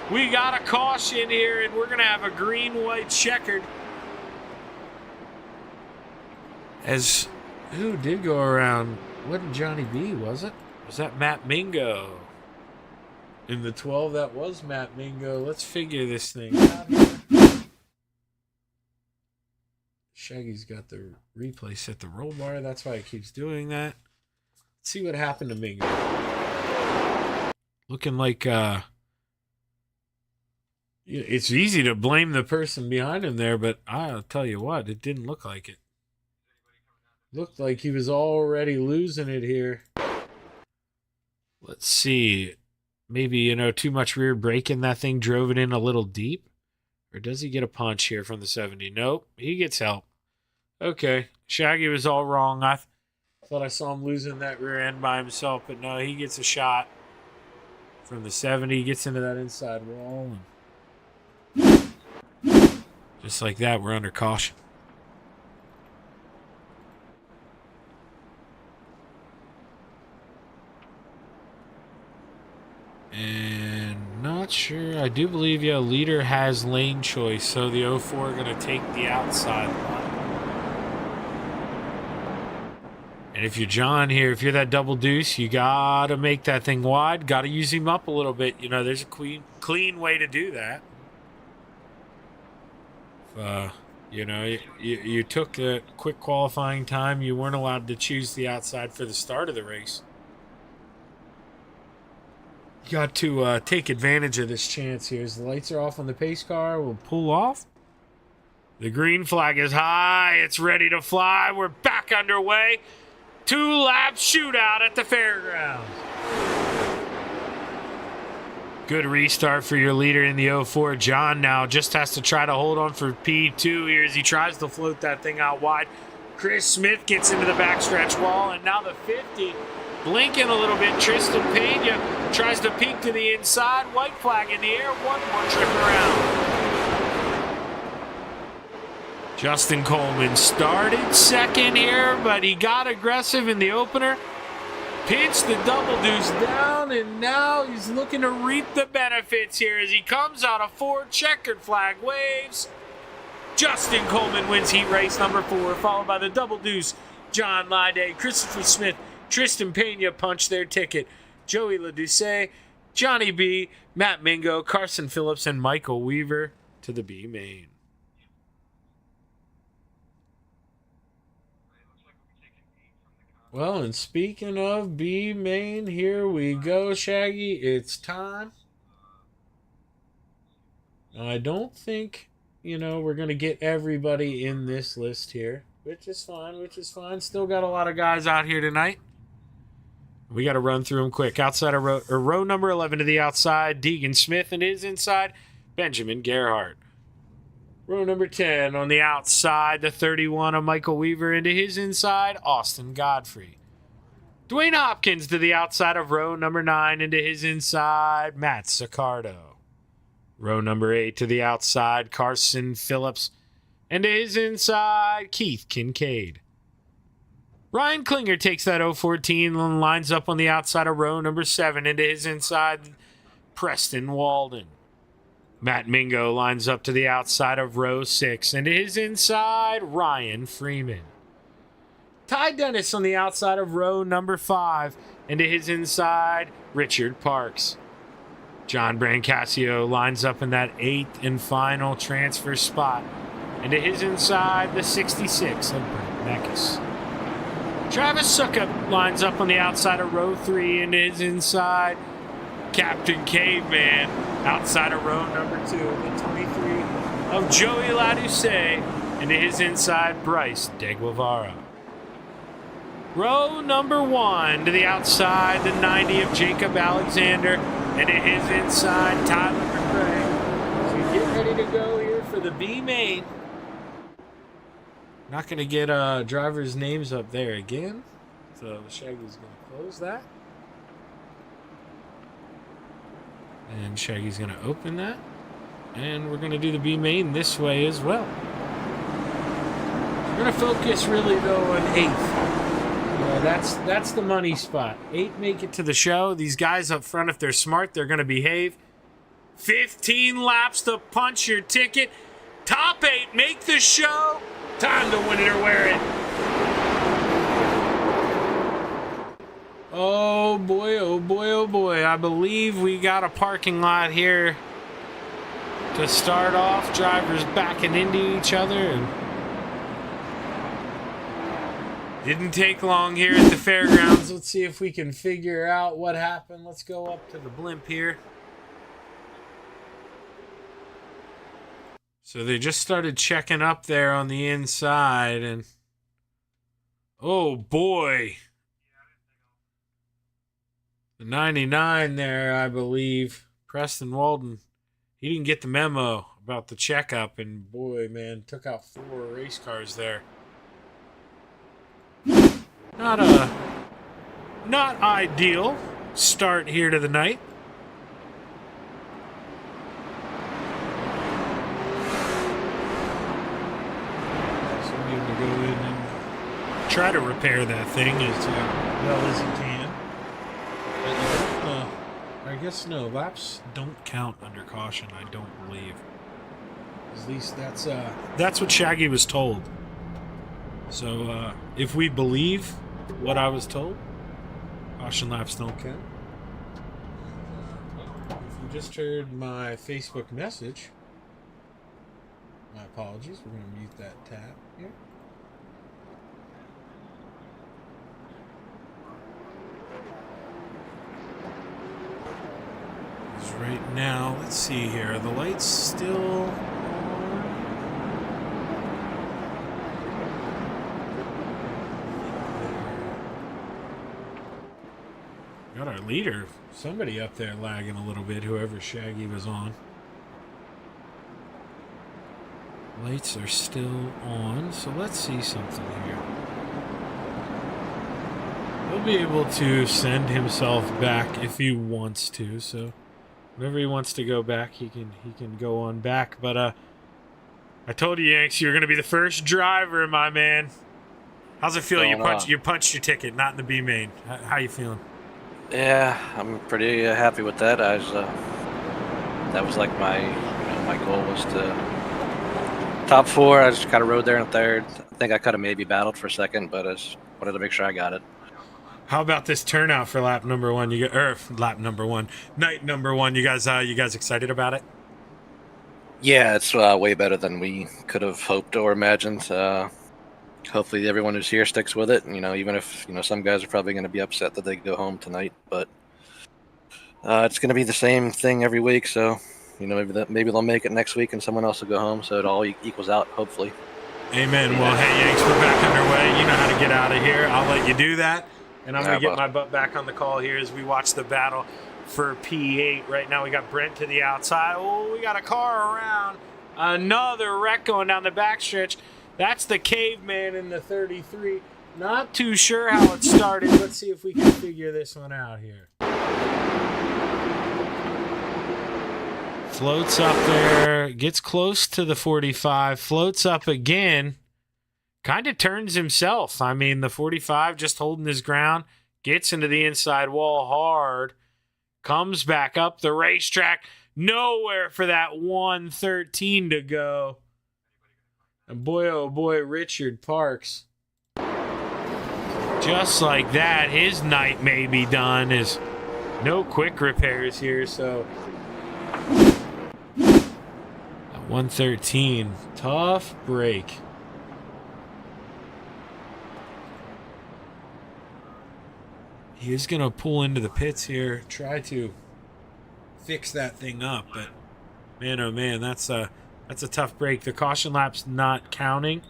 we got a caution here, and we're going to have a green-white checkered. As who did go around? Wasn't Johnny B, was it? Was that Matt Mingo? In the 12, that was Matt Mingo. Let's figure this thing out here. Shaggy's got the replay set the roll bar. That's why it keeps doing that. Let's see what happened to Mingo. Looking like it's easy to blame the person behind him there, but I'll tell you what, it didn't look like it. Looked like he was already losing it here. Let's see. Maybe, too much rear braking. That thing drove it in a little deep. Or does he get a punch here from the 70? Nope. He gets help. Okay. Shaggy was all wrong. I thought I saw him losing that rear end by himself, but no, he gets a shot from the 70. He gets into that inside wall. And just like that, we're under caution. And not sure. I do believe, leader has lane choice, so the 04 are going to take the outside line. And if you're John here, if you're that double deuce, you got to make that thing wide. Got to use him up a little bit. There's a clean way to do that. You took the quick qualifying time. You weren't allowed to choose the outside for the start of the race. You got to take advantage of this chance here. As the lights are off on the pace car, we'll pull off. The green flag is high. It's ready to fly. We're back underway. 2-lap shootout at the fairgrounds. Good restart for your leader in the 04. John now just has to try to hold on for P2 here as he tries to float that thing out wide. Chris Smith gets into the backstretch wall, and now the 50 blinking a little bit. Tristan Pena tries to peek to the inside. White flag in the air. One more trip around. Justin Coleman started second here, but he got aggressive in the opener. Pinched the double deuce down, and now he's looking to reap the benefits here as he comes out of 4. Checkered flag waves. Justin Coleman wins heat race number 4, followed by the double deuce. John Lyday, Christopher Smith, Tristan Pena punched their ticket. Joey LaDuce, Johnny B, Matt Mingo, Carson Phillips, and Michael Weaver to the B main. Well, and speaking of B main, here we go, Shaggy. It's time. I don't think, we're going to get everybody in this list here, which is fine. Still got a lot of guys out here tonight. We got to run through them quick. Outside of row number 11 to the outside, Deegan Smith, and his inside, Benjamin Gerhardt. Row number 10 on the outside, the 31 of Michael Weaver, into his inside, Austin Godfrey. Dwayne Hopkins to the outside of row number 9, into his inside, Matt Sicardo. Row number 8 to the outside, Carson Phillips, and to his inside, Keith Kincaid. Ryan Klinger takes that 014 and lines up on the outside of row number 7, into his inside, Preston Walden. Matt Mingo lines up to the outside of row 6, and to his inside, Ryan Freeman. Ty Dennis on the outside of row number 5, and to his inside, Richard Parks. John Brancasio lines up in that 8th and final transfer spot, and to his inside, the 66 of Brent Meckes. Travis Suckup lines up on the outside of row 3, and to his inside, Captain Caveman, outside of row number 2, the 23 of Joey LaDuce, and to his inside, Bryce DeGuevara. Row number 1 to the outside, the 90 of Jacob Alexander, and to his inside, Tyler McRae. So get ready to go here for the B main. Not going to get drivers' names up there again. So Shaggy's going to close that. And Shaggy's going to open that. And we're going to do the B main this way as well. We're going to focus really, though, on 8th. That's the money spot. 8 make it to the show. These guys up front, if they're smart, they're going to behave. 15 laps to punch your ticket. Top 8 make the show. Time to win it or wear it. Oh boy, oh boy, oh boy. I believe we got a parking lot here to start off. Drivers backing into each other. And didn't take long here at the fairgrounds. Let's see if we can figure out what happened. Let's go up to the blimp here. So they just started checking up there on the inside, and oh boy. The 99 there, I believe, Preston Walden, he didn't get the memo about the checkup, and boy, man, took out 4 race cars there. Not ideal start here to the night. Go in and try to repair that thing as well as you can. But you don't, I guess no, laps don't count under caution, I don't believe. At least that's what Shaggy was told. So if we believe what I was told, caution laps don't count. If you just heard my Facebook message, my apologies, we're going to mute that tab here. Right now, let's see here. Are the lights still on? Got our leader. Somebody up there lagging a little bit, whoever Shaggy was on. Lights are still on, so let's see something here. He'll be able to send himself back if he wants to, so whenever he wants to go back, he can go on back. But I told you, Yanks, you're gonna be the first driver, my man. How's it feel? You punched your ticket, not in the B main. How you feeling? Yeah, I'm pretty happy with that. I was that was like my goal was to top 4. I just kind of rode there in 3rd. I think I could have maybe battled for 2nd, but I just wanted to make sure I got it. How about this turnout for lap number 1? Night number 1. You guys excited about it? Yeah, it's way better than we could have hoped or imagined. Hopefully everyone who's here sticks with it. Even if some guys are probably going to be upset that they go home tonight, but it's going to be the same thing every week. So maybe they'll make it next week and someone else will go home. So it all equals out, hopefully. Amen. Well, hey Yanks, we're back underway. You know how to get out of here. I'll let you do that. And I'm going to get my butt back on the call here as we watch the battle for P8. Right now we got Brent to the outside. Oh, we got a car around. Another wreck going down the backstretch. That's the caveman in the 33. Not too sure how it started. Let's see if we can figure this one out here. Floats up there. Gets close to the 45. Floats up again. Kind of turns himself. I mean, the 45 just holding his ground. Gets into the inside wall hard. Comes back up the racetrack. Nowhere for that 113 to go. And boy, oh boy, Richard Parks. Just like that, his night may be done. Is no quick repairs here, so... At 113, tough break. He is going to pull into the pits here, try to fix that thing up, but man, oh man, that's a tough break. The caution lap's not counting.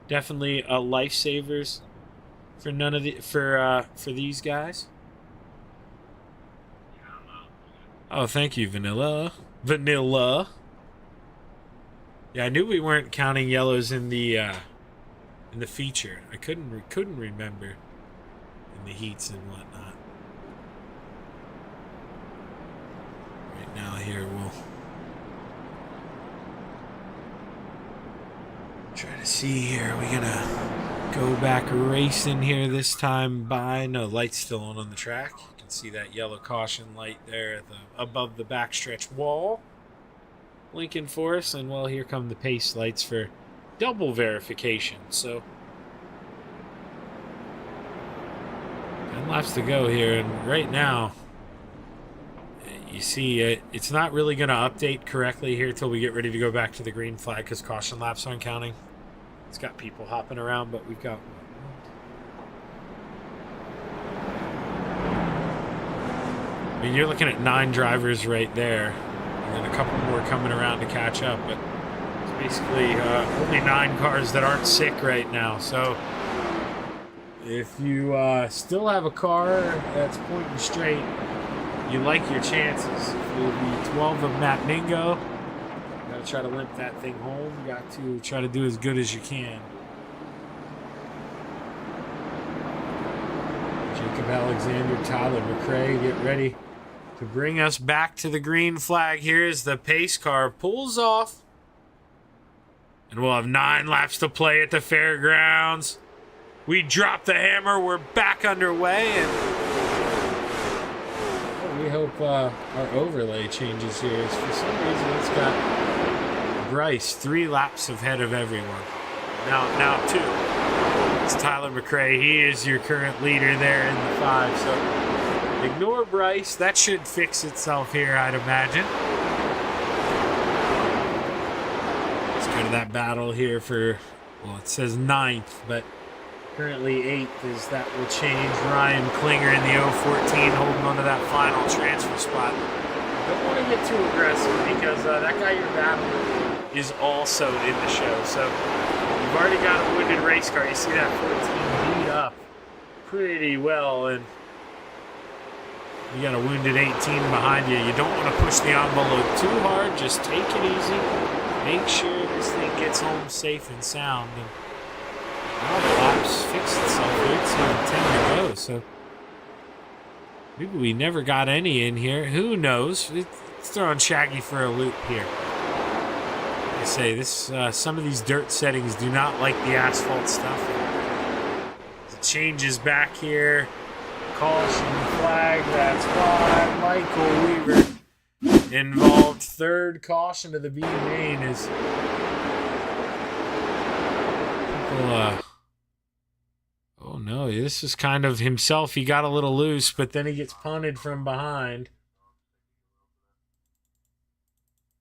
Definitely lifesavers for for these guys. Oh, thank you, Vanilla. Yeah, I knew we weren't counting yellows in the in the feature. I couldn't remember in the heats and whatnot. Right now here we'll try to see here. Are we gonna go back racing here this time by? No, light's still on the track. You can see that yellow caution light there at above the backstretch wall, blinking for us. And well, here come the pace lights for double verification. So 10 laps to go here, and right now you see it's not really going to update correctly here till we get ready to go back to the green flag because caution laps aren't counting. It's got people hopping around, but we've got... I mean, you're looking at 9 drivers right there, and then a couple more coming around to catch up, but it's basically only 9 cars that aren't sick right now. So if you still have a car that's pointing straight, you like your chances. You'll be 12 of Matt Mingo. Got to try to limp that thing home. Got to try to do as good as you can. Jacob Alexander, Tyler McRae, get ready to bring us back to the green flag. Here's the pace car pulls off. And we'll have 9 laps to play at the fairgrounds. We drop the hammer. We're back underway. And we hope our overlay changes here. For some reason, it's got Bryce 3 laps ahead of everyone. Now 2. It's Tyler McRae. He is your current leader there in the 5. So ignore Bryce. That should fix itself here, I'd imagine. Let's go to that battle here for, well, it says 9th, but currently 8th, as that will change. Ryan Klinger in the 014 holding on to that final transfer spot. Don't want to get too aggressive because that guy you're battling is also in the show. So you've already got a wounded race car. You see that 14 beat up pretty well, and you got a wounded 18 behind you. You don't want to push the envelope too hard. Just take it easy. Make sure this thing gets home safe and sound. And now the laps fixed itself here. It's 10 to go, so maybe we never got any in here. Who knows? It's throwing Shaggy for a loop here. I say this. Some of these dirt settings do not like the asphalt stuff. It changes back here. Caution flag. That's why Michael Weaver involved. 3rd caution to the B main is people. Oh no, this is kind of himself. He got a little loose, but then he gets punted from behind.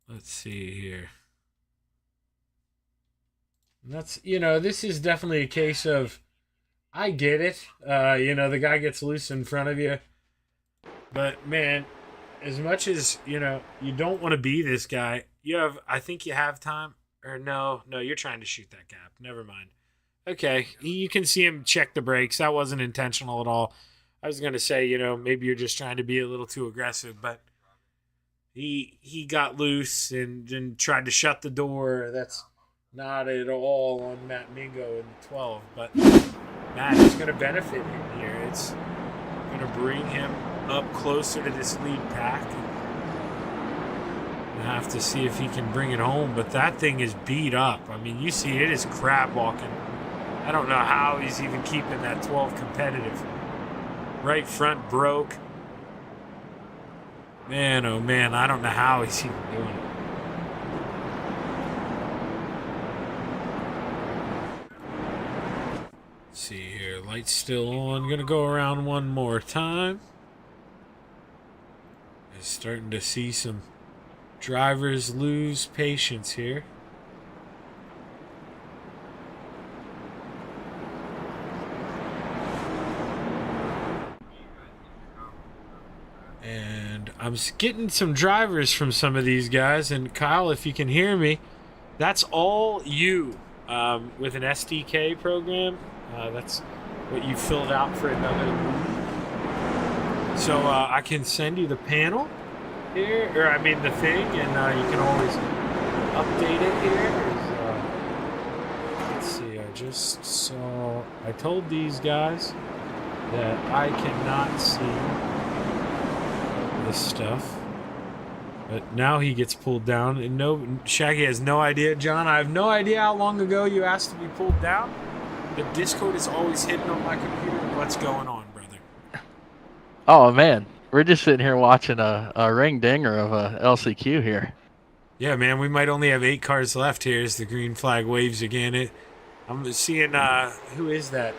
Let's see here. And that's, this is definitely a case of, I get it. The guy gets loose in front of you. But man, as much as, you don't want to be this guy, I think you have time. Or no, you're trying to shoot that gap. Never mind. Okay, you can see him check the brakes. That wasn't intentional at all. I was going to say, maybe you're just trying to be a little too aggressive, but he got loose and tried to shut the door. That's not at all on Matt Mingo in the 12, but Matt is going to benefit him here. It's going to bring him up closer to this lead pack. We'll have to see if he can bring it home, but that thing is beat up. I mean, you see it is crab walking. I don't know how he's even keeping that 12 competitive. Right front broke. Man, oh man, I don't know how he's even doing it. Let's see here, light's still on. Gonna go around one more time. Just starting to see some drivers lose patience here. And I'm getting some drivers from some of these guys. And Kyle, if you can hear me, that's all you with an SDK program. That's what you filled out for another league. So I can send you the panel here, or I mean the thing, and you can always update it here. Let's see, I just just saw. I told these guys that I cannot see this stuff. But now he gets pulled down, and Shaggy has no idea. John, I have no idea how long ago you asked to be pulled down. The Discord is always hidden on my computer. What's going on, brother? Oh man, we're just sitting here watching a ring dinger of a LCQ here. Yeah, man, we might only have 8 cars left here as the green flag waves again. I'm seeing, who is that?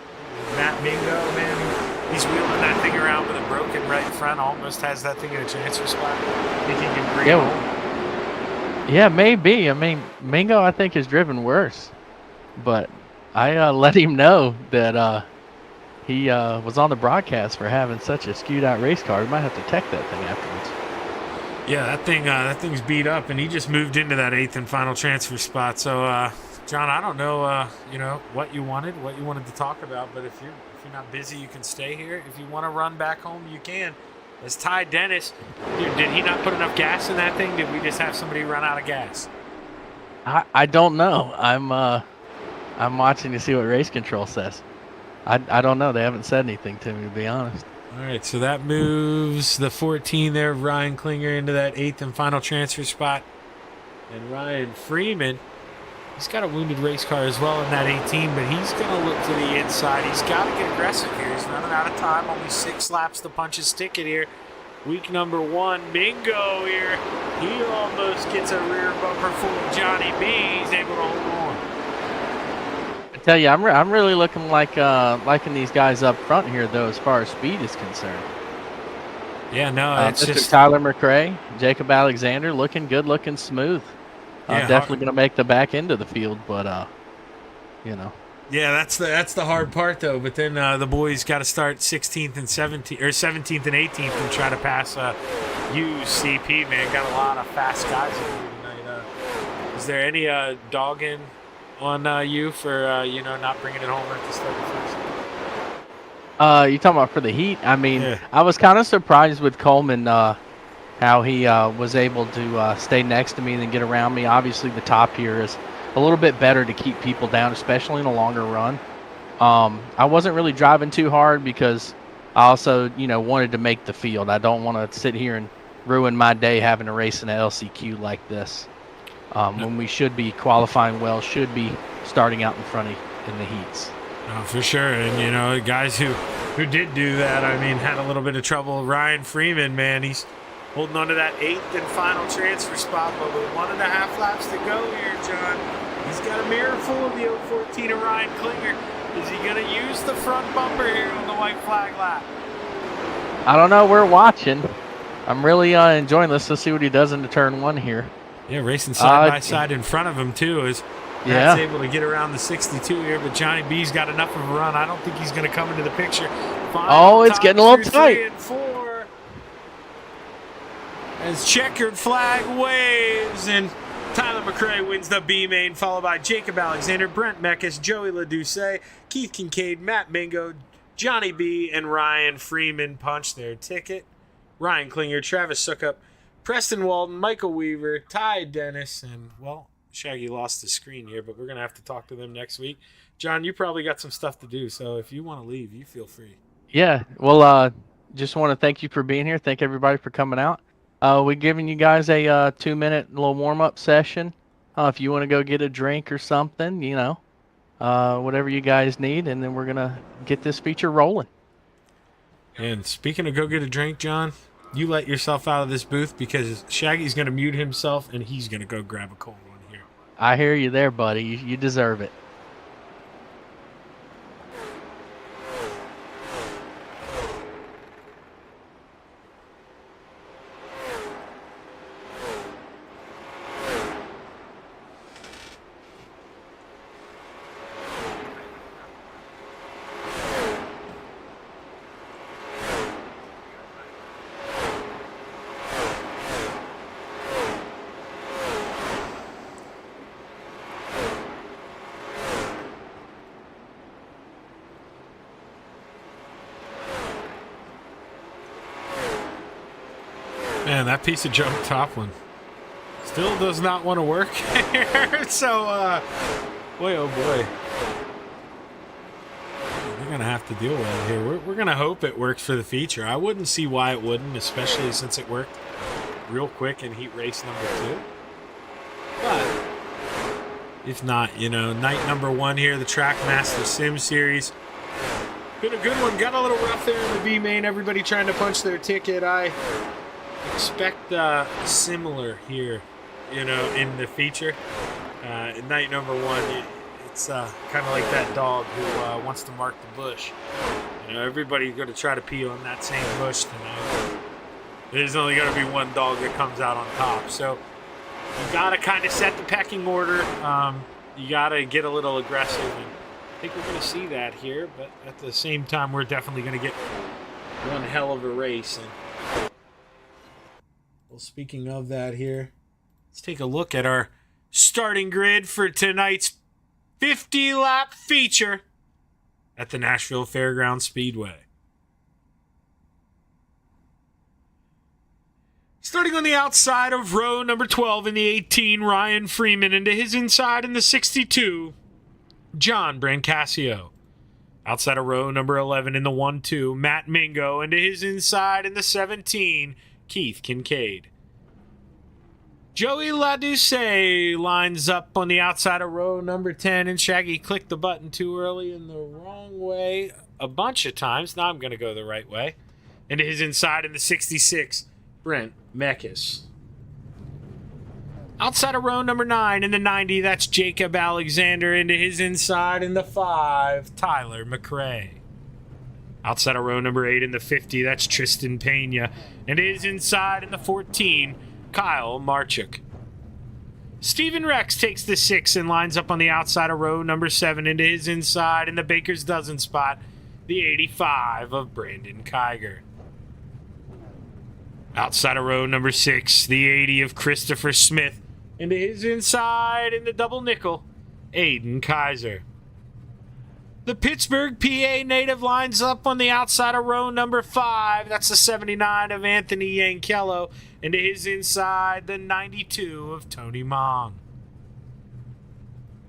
Matt Mingo, man. He's wheeling that thing around with a broken right front. Almost has that thing in a transfer spot. Think he can bring it home? Yeah, maybe. I mean, Mingo, I think, has driven worse. But I let him know that he was on the broadcast for having such a skewed out race car. We might have to tech that thing afterwards. Yeah, that thing's beat up, and he just moved into that 8th and final transfer spot. So, John, I don't know, what you wanted to talk about, but if you're not busy, you can stay here. If you want to run back home, you can. As Ty Dennis, dude, did he not put enough gas in that thing? Did we just have somebody run out of gas? I don't know. I'm watching to see what race control says. I don't know. They haven't said anything to me, to be honest. All right, so that moves the 14 there, Ryan Klinger, into that 8th and final transfer spot. And Ryan Freeman, he's got a wounded race car as well in that 18, but he's going to look to the inside. He's got to get aggressive here. He's running out of time. Only 6 laps to punch his ticket here. Week number 1, Mingo here. He almost gets a rear bumper for Johnny B. He's able to hold on. I tell you, I'm really looking liking these guys up front here, though, as far as speed is concerned. Yeah, no, it's Mr. just Tyler McRae, Jacob Alexander, looking good, looking smooth. Yeah, definitely going to make the back end of the field, but Yeah, that's the hard part though. But then the boys got to start 16th and 17th or 17th and 18th and try to pass UCP. Man, got a lot of fast guys in here tonight. Is there any dogging on you for not bringing it home at the start of the first? You talking about for the heat? I mean, Yeah. I was kind of surprised with Coleman how he was able to stay next to me and then get around me. Obviously, the top here is a little bit better to keep people down, especially in a longer run. I wasn't really driving too hard because I also, wanted to make the field. I don't want to sit here and ruin my day having to race in an LCQ like this when we should be qualifying well, should be starting out in front in the heats. Oh, for sure. And, guys who did do that, I mean, had a little bit of trouble. Ryan Freeman, man, he's holding on to that 8th and final transfer spot, but with 1.5 laps to go here, John. He's got a mirror full of the 014 of Ryan Klinger. Is he going to use the front bumper here on the white flag lap? I don't know. We're watching. I'm really enjoying this. Let's see what he does into turn 1 here. Yeah, racing side by side in front of him, too, as Matt's able to get around the 62 here, but Johnny B's got enough of a run. I don't think he's going to come into the picture. It's getting a little tight. 3 and 4. As checkered flag waves, and Tyler McRae wins the B main, followed by Jacob Alexander, Brent Meckes, Joey LaDuce, Keith Kincaid, Matt Mingo, Johnny B, and Ryan Freeman punch their ticket. Ryan Klinger, Travis Sukup, Preston Walden, Michael Weaver, Ty Dennis, and, Shaggy lost the screen here, but we're going to have to talk to them next week. John, you probably got some stuff to do, so if you want to leave, you feel free. Yeah, well, just want to thank you for being here. Thank everybody for coming out. We're giving you guys a 2-minute little warm-up session. If you want to go get a drink or something, whatever you guys need, and then we're going to get this feature rolling. And speaking of go get a drink, John, you let yourself out of this booth because Shaggy's going to mute himself, and he's going to go grab a cold one here. I hear you there, buddy. You deserve it. Man, that piece of junk top one still does not want to work here. So, boy, oh boy. to deal with it here. We're going to hope it works for the feature. I wouldn't see why it wouldn't, especially since it worked real quick in heat race number 2. But if not, you know, night number 1 here, the Trackmaster Sim Series. Been a good one. Got a little rough there in the B main. Everybody trying to punch their ticket. I expect similar here, you know, in the feature. In night number 1, it's kind of like that dog who wants to mark the bush. You know, everybody's going to try to pee on that same bush tonight. There's only going to be one dog that comes out on top. So you got to kind of set the pecking order. You got to get a little aggressive. And I think we're going to see that here. But at the same time, we're definitely going to get one hell of a race. And well, speaking of that here, let's take a look at our starting grid for tonight's 50-lap feature at the Nashville Fairgrounds Speedway. Starting on the outside of row number 12 in the 18, Ryan Freeman. Into his inside in the 62, John Brancasio. Outside of row number 11 in the 1-2, Matt Mingo. Into his inside in the 17, Keith Kincaid. Joey LaDuce lines up on the outside of row number 10, and Shaggy clicked the button too early in the wrong way a bunch of times. Now I'm going to go the right way. Into his inside in the 66, Brent Meckes. Outside of row number 9 in the 90, that's Jacob Alexander. Into his inside in the 5, Tyler McRae. Outside of row number 8 in the 50, that's Tristan Pena. Into his inside in the 14, Kyle Marchuk. Steven Rex takes the 6 and lines up on the outside of row number 7. Into his inside in the Baker's Dozen spot, the 85 of Brandon Kiger. Outside of row number 6, the 80 of Christopher Smith. Into his inside in the double nickel, Aiden Kaiser. The Pittsburgh, PA native lines up on the outside of row number 5. That's the 79 of Anthony Yankello. Into his inside, the 92 of Tony Mong.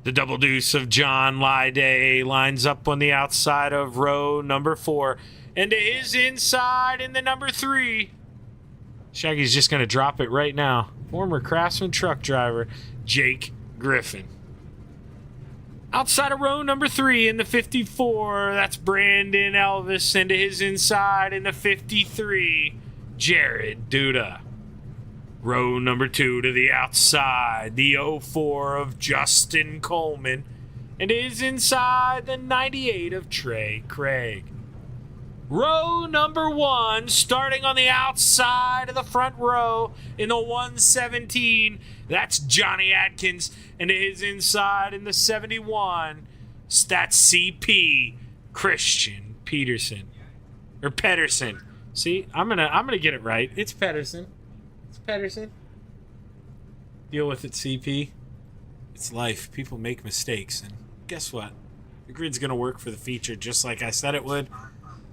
The double deuce of John Lyday lines up on the outside of row number 4. Into his inside in the number 3. Shaggy's just going to drop it right now. Former Craftsman truck driver, Jake Griffin. Outside of row number 3 in the 54, that's Brandon Elvis. Into his inside in the 53, Jared Duda. Row number 2 to the outside, the 04 of Justin Coleman. And his inside, the 98 of Trey Craig. Row number 1, starting on the outside of the front row in the 117, that's Johnny Atkins. And to his inside in the 71, that's CP Christian Peterson. Or Pedersen. See, I'm gonna get it right. It's Pedersen. It's Pedersen. Deal with it, CP. It's life. People make mistakes, and guess what? The grid's gonna work for the feature just like I said it would.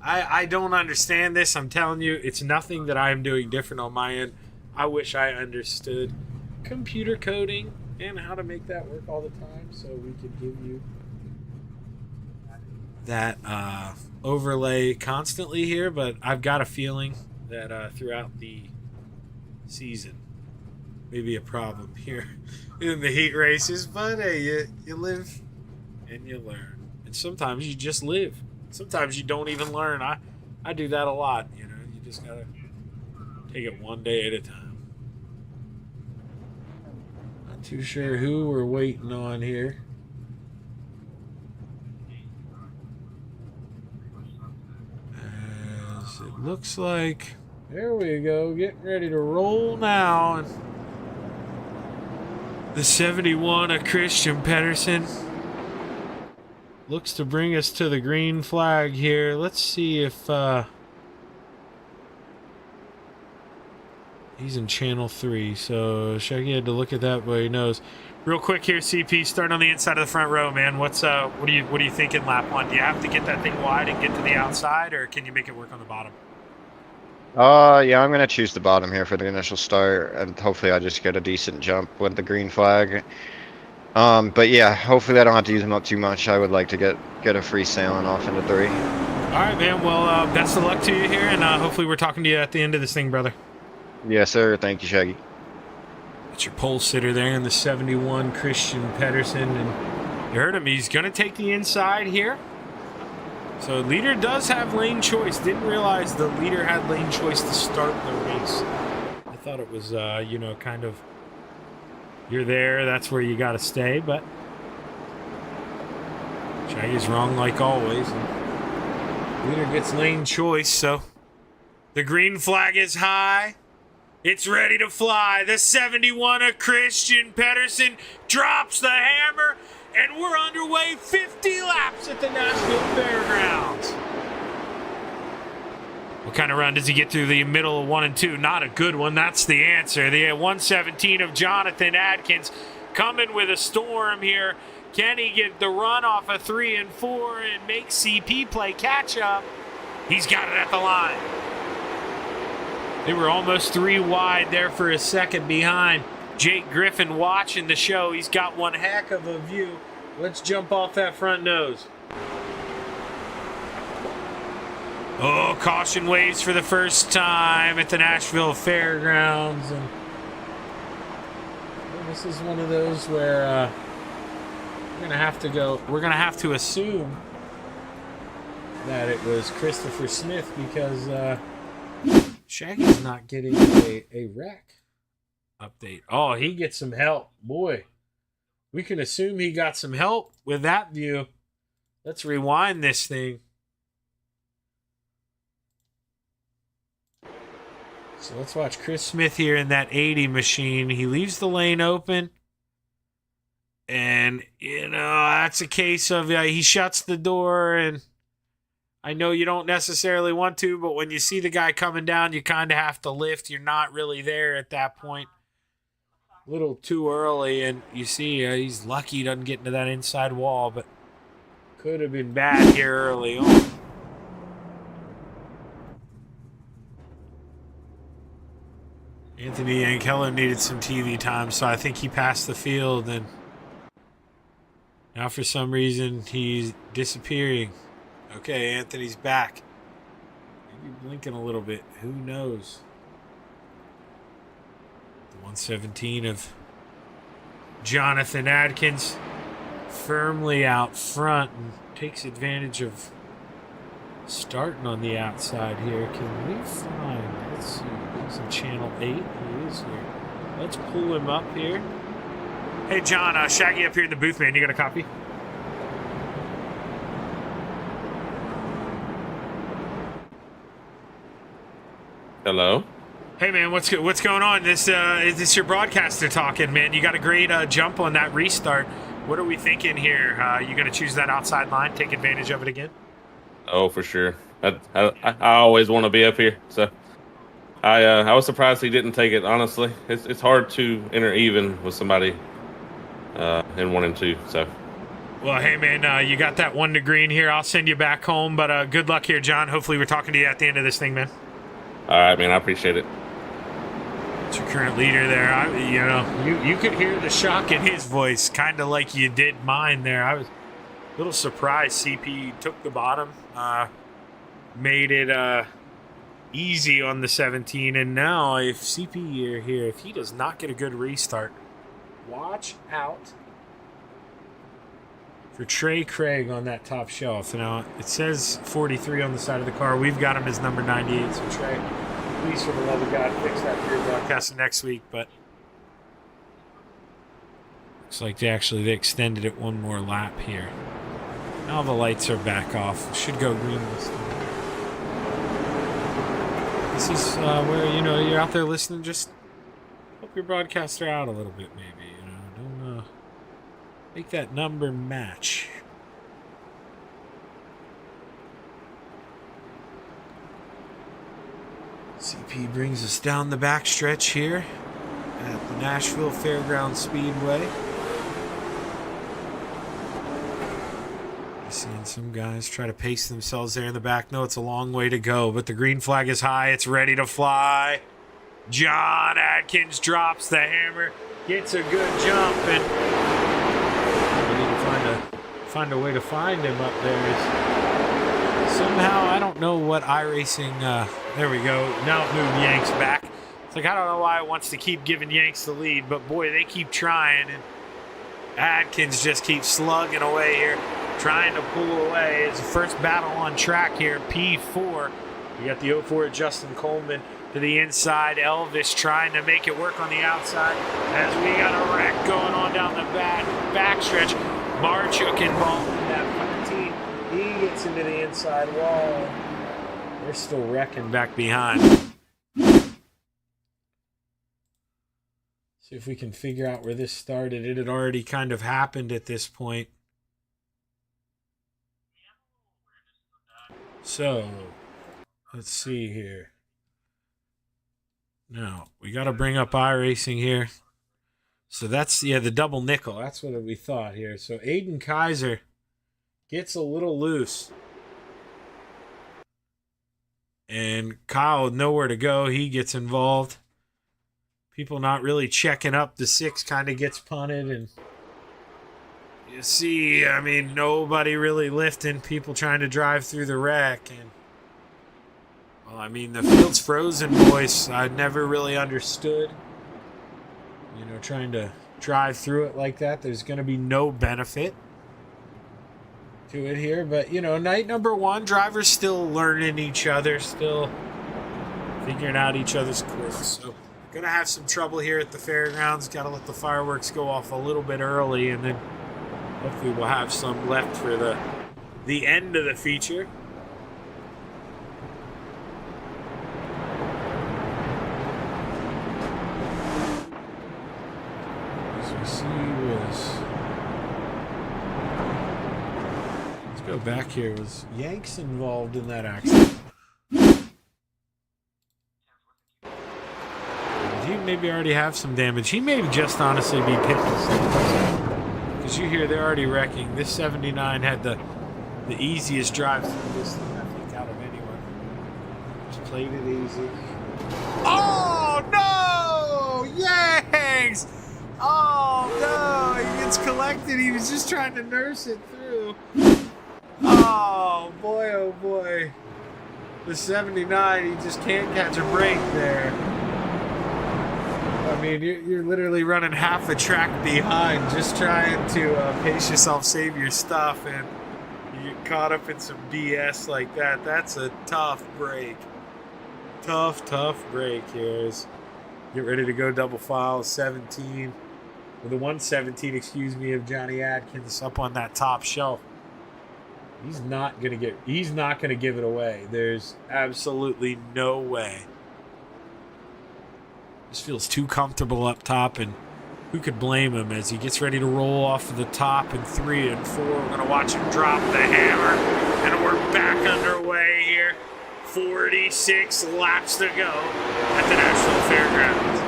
I don't understand this. I'm telling you, it's nothing that I'm doing different on my end. I wish I understood computer coding and how to make that work all the time so we could give you that overlay constantly here, but I've got a feeling that throughout the season may be a problem here in the heat races, but hey, you live and you learn. And sometimes you just live. Sometimes you don't even learn. I do that a lot, you know. You just gotta take it one day at a time. Not too sure who we're waiting on here. As it looks like, there we go, getting ready to roll now. And the 71 of Christian Pedersen looks to bring us to the green flag here. Let's see if he's in channel 3, so Shaggy had to look at that, but he knows. Real quick here, CP, starting on the inside of the front row, man. What are you thinking lap 1? Do you have to get that thing wide and get to the outside, or can you make it work on the bottom? Yeah, I'm gonna choose the bottom here for the initial start, and hopefully I just get a decent jump with the green flag. But yeah, hopefully I don't have to use them up too much. I would like to get a free sailing off into 3. All right, man. Well, best of luck to you here, and hopefully we're talking to you at the end of this thing, brother. Yes, sir. Thank you, Shaggy. That's your pole sitter there in the 71, Christian Pedersen, and you heard him. He's going to take the inside here. So leader does have lane choice. Didn't realize the leader had lane choice to start the race. I thought it was, kind of, you're there, that's where you got to stay, but Shaggy's wrong like always. And leader gets lane choice, so the green flag is high. It's ready to fly. The 71 of Christian Pedersen drops the hammer, and we're underway 50 laps at the Nashville Fairgrounds. What kind of run does he get through the middle of 1 and 2? Not a good one. That's the answer. The 117 of Jonathan Adkins coming with a storm here. Can he get the run off of 3 and 4 and make CP play catch up? He's got it at the line. They were almost 3 wide there for a second behind. Jake Griffin watching the show. He's got one heck of a view. Let's jump off that front nose. Oh, caution waves for the first time at the Nashville Fairgrounds. And this is one of those where we're going to have to assume that it was Christopher Smith because Shaggy's not getting a wreck update. Oh, he gets some help. Boy, we can assume he got some help with that view. Let's rewind this thing. So let's watch Chris Smith here in that 80 machine. He leaves the lane open. And, that's a case of he shuts the door, and I know you don't necessarily want to, but when you see the guy coming down, you kind of have to lift. You're not really there at that point. A little too early, and you see he's lucky he doesn't get into that inside wall, but could have been bad here early on. Anthony Ankello needed some TV time, so I think he passed the field, and now for some reason he's disappearing. Okay, Anthony's back. Maybe blinking a little bit. Who knows? The 117 of Jonathan Adkins firmly out front and takes advantage of starting on the outside here. Can we find, let's see, he's in channel 8. He is here. Let's pull him up here. Hey, John, Shaggy up here in the booth, man. You got a copy? Hello. Hey, man, what's going on? Is this your broadcaster talking, man? You got a great jump on that restart. What are we thinking here? You going to choose that outside line, take advantage of it again? Oh, for sure. I always want to be up here, so I was surprised he didn't take it. Honestly, it's hard to enter even with somebody in 1 and 2. So. Well, hey, man, you got that 1 to green here. I'll send you back home, but good luck here, John. Hopefully, we're talking to you at the end of this thing, man. All right, man. I appreciate it. It's your current leader there. You could hear the shock in his voice, kind of like you did mine there. I was a little surprised CP took the bottom, made it easy on the 17, and now if CP are here, if he does not get a good restart, watch out for Trey Craig on that top shelf. Now, it says 43 on the side of the car. We've got him as number 98, so Trey, please, for the love of God, fix that for your broadcast next week, but looks like they extended it one more lap here. Now the lights are back off. It should go green this time. This is where, you're out there listening, just help your broadcaster out a little bit, maybe. Don't make that number match. CP brings us down the backstretch here at the Nashville Fairgrounds Speedway. Seeing some guys try to pace themselves there in the back. No, it's a long way to go, but the green flag is high. It's ready to fly. John Adkins drops the hammer, gets a good jump, and we need to find a way to find him up there. Somehow, I don't know what iRacing, there we go. Now it moved Yanks back. It's like, I don't know why it wants to keep giving Yanks the lead, but boy, they keep trying, and Adkins just keeps slugging away here, trying to pull away. It's the first battle on track here, P4. You got the 04 Justin Coleman to the inside. Elvis trying to make it work on the outside as we got a wreck going on down the backstretch. Marchuk involved in that 15. He gets into the inside wall. They're still wrecking back behind. See if we can figure out where this started. It had already kind of happened at this point. So, let's see here. Now, we got to bring up iRacing here. So that's, yeah, the double nickel. That's what we thought here. So Aiden Kaiser gets a little loose. And Kyle with nowhere to go. He gets involved. People not really checking up. The 6 kind of gets punted. And you see, I mean, nobody really lifting. People trying to drive through the wreck. And, well, I mean, the field's frozen, boys. I never really understood. You know, trying to drive through it like that. There's going to be no benefit to it here. But, you know, night number 1, drivers still learning each other, still figuring out each other's course. So, going to have some trouble here at the fairgrounds. Got to let the fireworks go off a little bit early, and then hopefully we'll have some left for the end of the feature. Let's go back here. Was Yanks involved in that accident? Did he maybe already have some damage? He may just honestly be pitting. Because you hear they're already wrecking. This 79 had the easiest drive through this thing, I think, out of anyone. Just played it easy. Oh, no! Yanks! Oh, no! He gets collected. He was just trying to nurse it through. Oh, boy, oh, boy. The 79, he just can't catch a break there. I mean, you're literally running half a track behind just trying to pace yourself, save your stuff, and you get caught up in some BS like that. That's a tough break. Tough break here. Get ready to go double file, 17. With the 117, excuse me, of Johnny Adkins up on that top shelf. He's not gonna give it away. There's absolutely no way. This feels too comfortable up top, and who could blame him as he gets ready to roll off of the top in 3 and 4. We're gonna watch him drop the hammer, and we're back underway here. 46 laps to go at the Nashville Fairgrounds.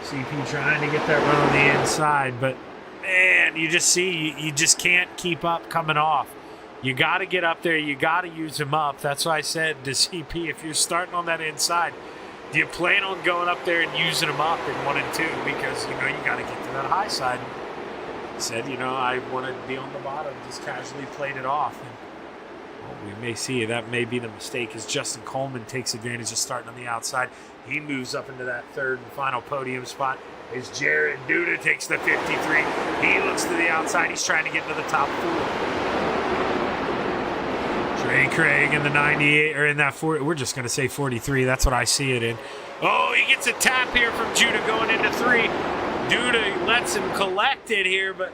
CP trying to get that run on the inside, but man, you just can't keep up coming off. You got to get up there. You got to use him up. That's why I said to CP, if you're starting on that inside, do you plan on going up there and using them up in 1 and 2? Because, you know, you got to get to that high side. He said, you know, I want to be on the bottom. Just casually played it off. And, well, we may see that may be the mistake as Justin Coleman takes advantage of starting on the outside. He moves up into that 3rd and final podium spot as Jared Duda takes the 53. He looks to the outside. He's trying to get into the top 4. Trey Craig in the 98, or in that 4, we're just going to say 43. That's what I see it in. Oh, he gets a tap here from Judah going into 3. Duda lets him collect it here, but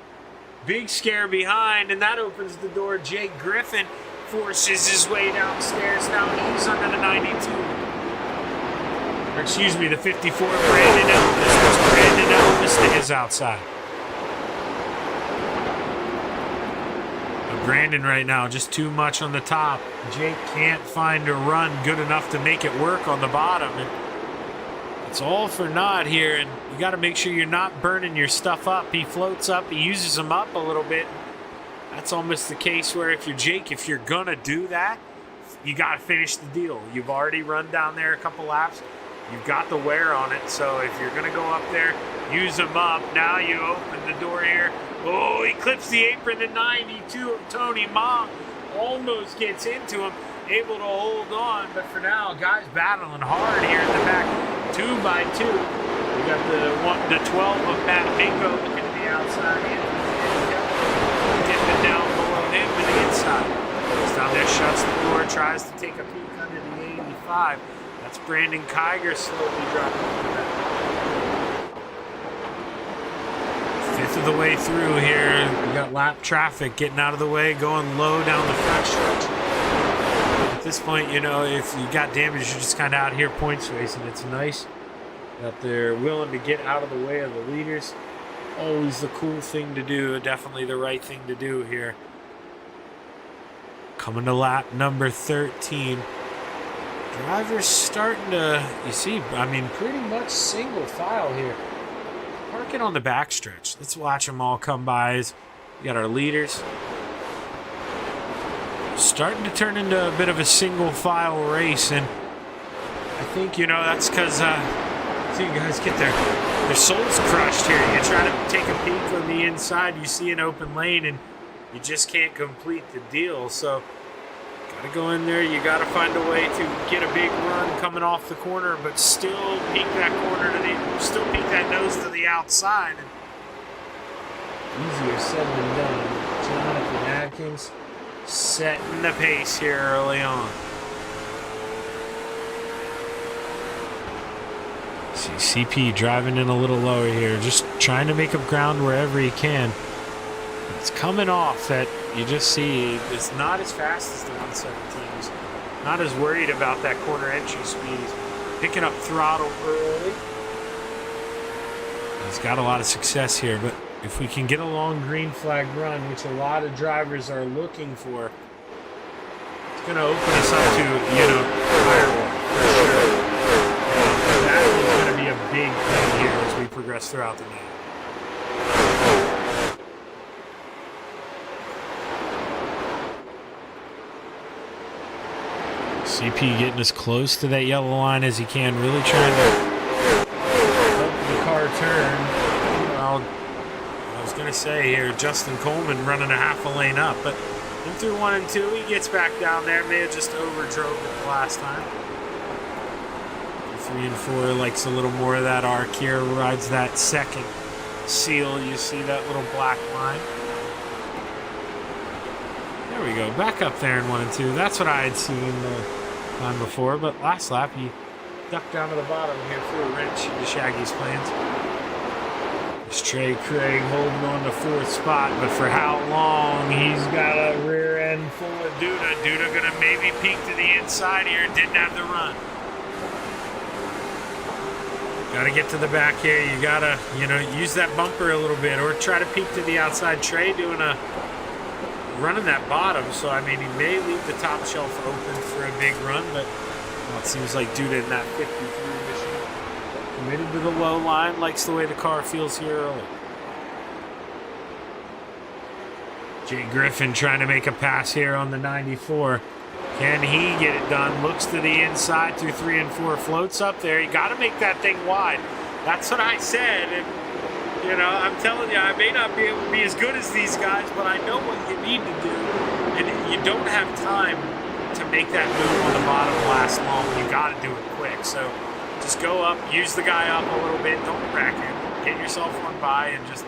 big scare behind, and that opens the door. Jake Griffin forces his way downstairs. Now he's under the 92. Or excuse me, the 54. Brandon Elvis to his outside. Brandon right now, just too much on the top. Jake can't find a run good enough to make it work on the bottom. And it's all for naught here, and you got to make sure you're not burning your stuff up. He floats up, he uses them up a little bit. That's almost the case where if you're Jake, if you're going to do that, you got to finish the deal. You've already run down there a couple laps. You've got the wear on it, so if you're going to go up there, use them up. Now you open the door here. Oh, he clips the apron to 92 of Tony Mong. almost gets into him, able to hold on, but for now, guys battling hard here in the back, 2 by 2. We got the 12 of Matt Mingo looking to the outside, getting it down below him to the inside. He's down there, shuts the door, tries to take a peek under the 85. That's Brandon Kiger slowly dropping into that. Fifth of the way through here. We got lap traffic getting out of the way, going low down the front stretch. At this point, you know, if you got damage, you're just kind of out here points racing. It's nice that they're willing to get out of the way of the leaders. Always the cool thing to do, definitely the right thing to do here. Coming to lap number 13. Drivers starting to, you see, I mean, pretty much single file here. Parking on the backstretch. Let's watch them all come by. We got our leaders. Starting to turn into a bit of a single file race, and I think, you know, that's because so you guys get their souls crushed here. You try to take a peek on the inside, you see an open lane, and you just can't complete the deal. So gotta go in there, you gotta find a way to get a big run coming off the corner, but still peek that corner to the, still peek that nose to the outside. Easier said than done. Jonathan Adkins setting the pace here early on. See CP driving in a little lower here, just trying to make up ground wherever he can. It's coming off that you just see it's not as fast as the 117s. Not as worried about that corner entry speed. He's picking up throttle early. He's got a lot of success here, but if we can get a long green flag run, which a lot of drivers are looking for, it's going to open us up to, you know, firewall for sure. And that is going to be a big thing here as we progress throughout the night. CP getting as close to that yellow line as he can, really trying to help the car turn. Well, I was going to say here, Justin Coleman running a half a lane up, but in through 1 and 2, he gets back down there. May have just overdrove it the last time. 3 and 4 likes a little more of that arc here, rides that second seal. You see that little black line. There we go, back up there in 1 and 2. That's what I had seen the time before, but last lap he ducked down to the bottom here for a wrench into Shaggy's plans. It's Trey Craig holding on to 4th spot, but for how long? He's got a rear end full of Duda. Duda gonna maybe peek to the inside here. Didn't have the run. Gotta get to the back here. You gotta, you know, use that bumper a little bit, or try to peek to the outside. Trey running that bottom, so I mean, he may leave the top shelf open for a big run, but well, it seems like Duda in that 53 mission. Committed to the low line, likes the way the car feels here early. Jay Griffin trying to make a pass here on the 94. Can he get it done? Looks to the inside through 3 and 4, floats up there. You got to make that thing wide. That's what I said. And, you know, I'm telling you, I may not be able to be as good as these guys, but I know what you need to do. And you don't have time to make that move on the bottom last long. You got to do it quick. So just go up, use the guy up a little bit. Don't wreck him. Get yourself one by and just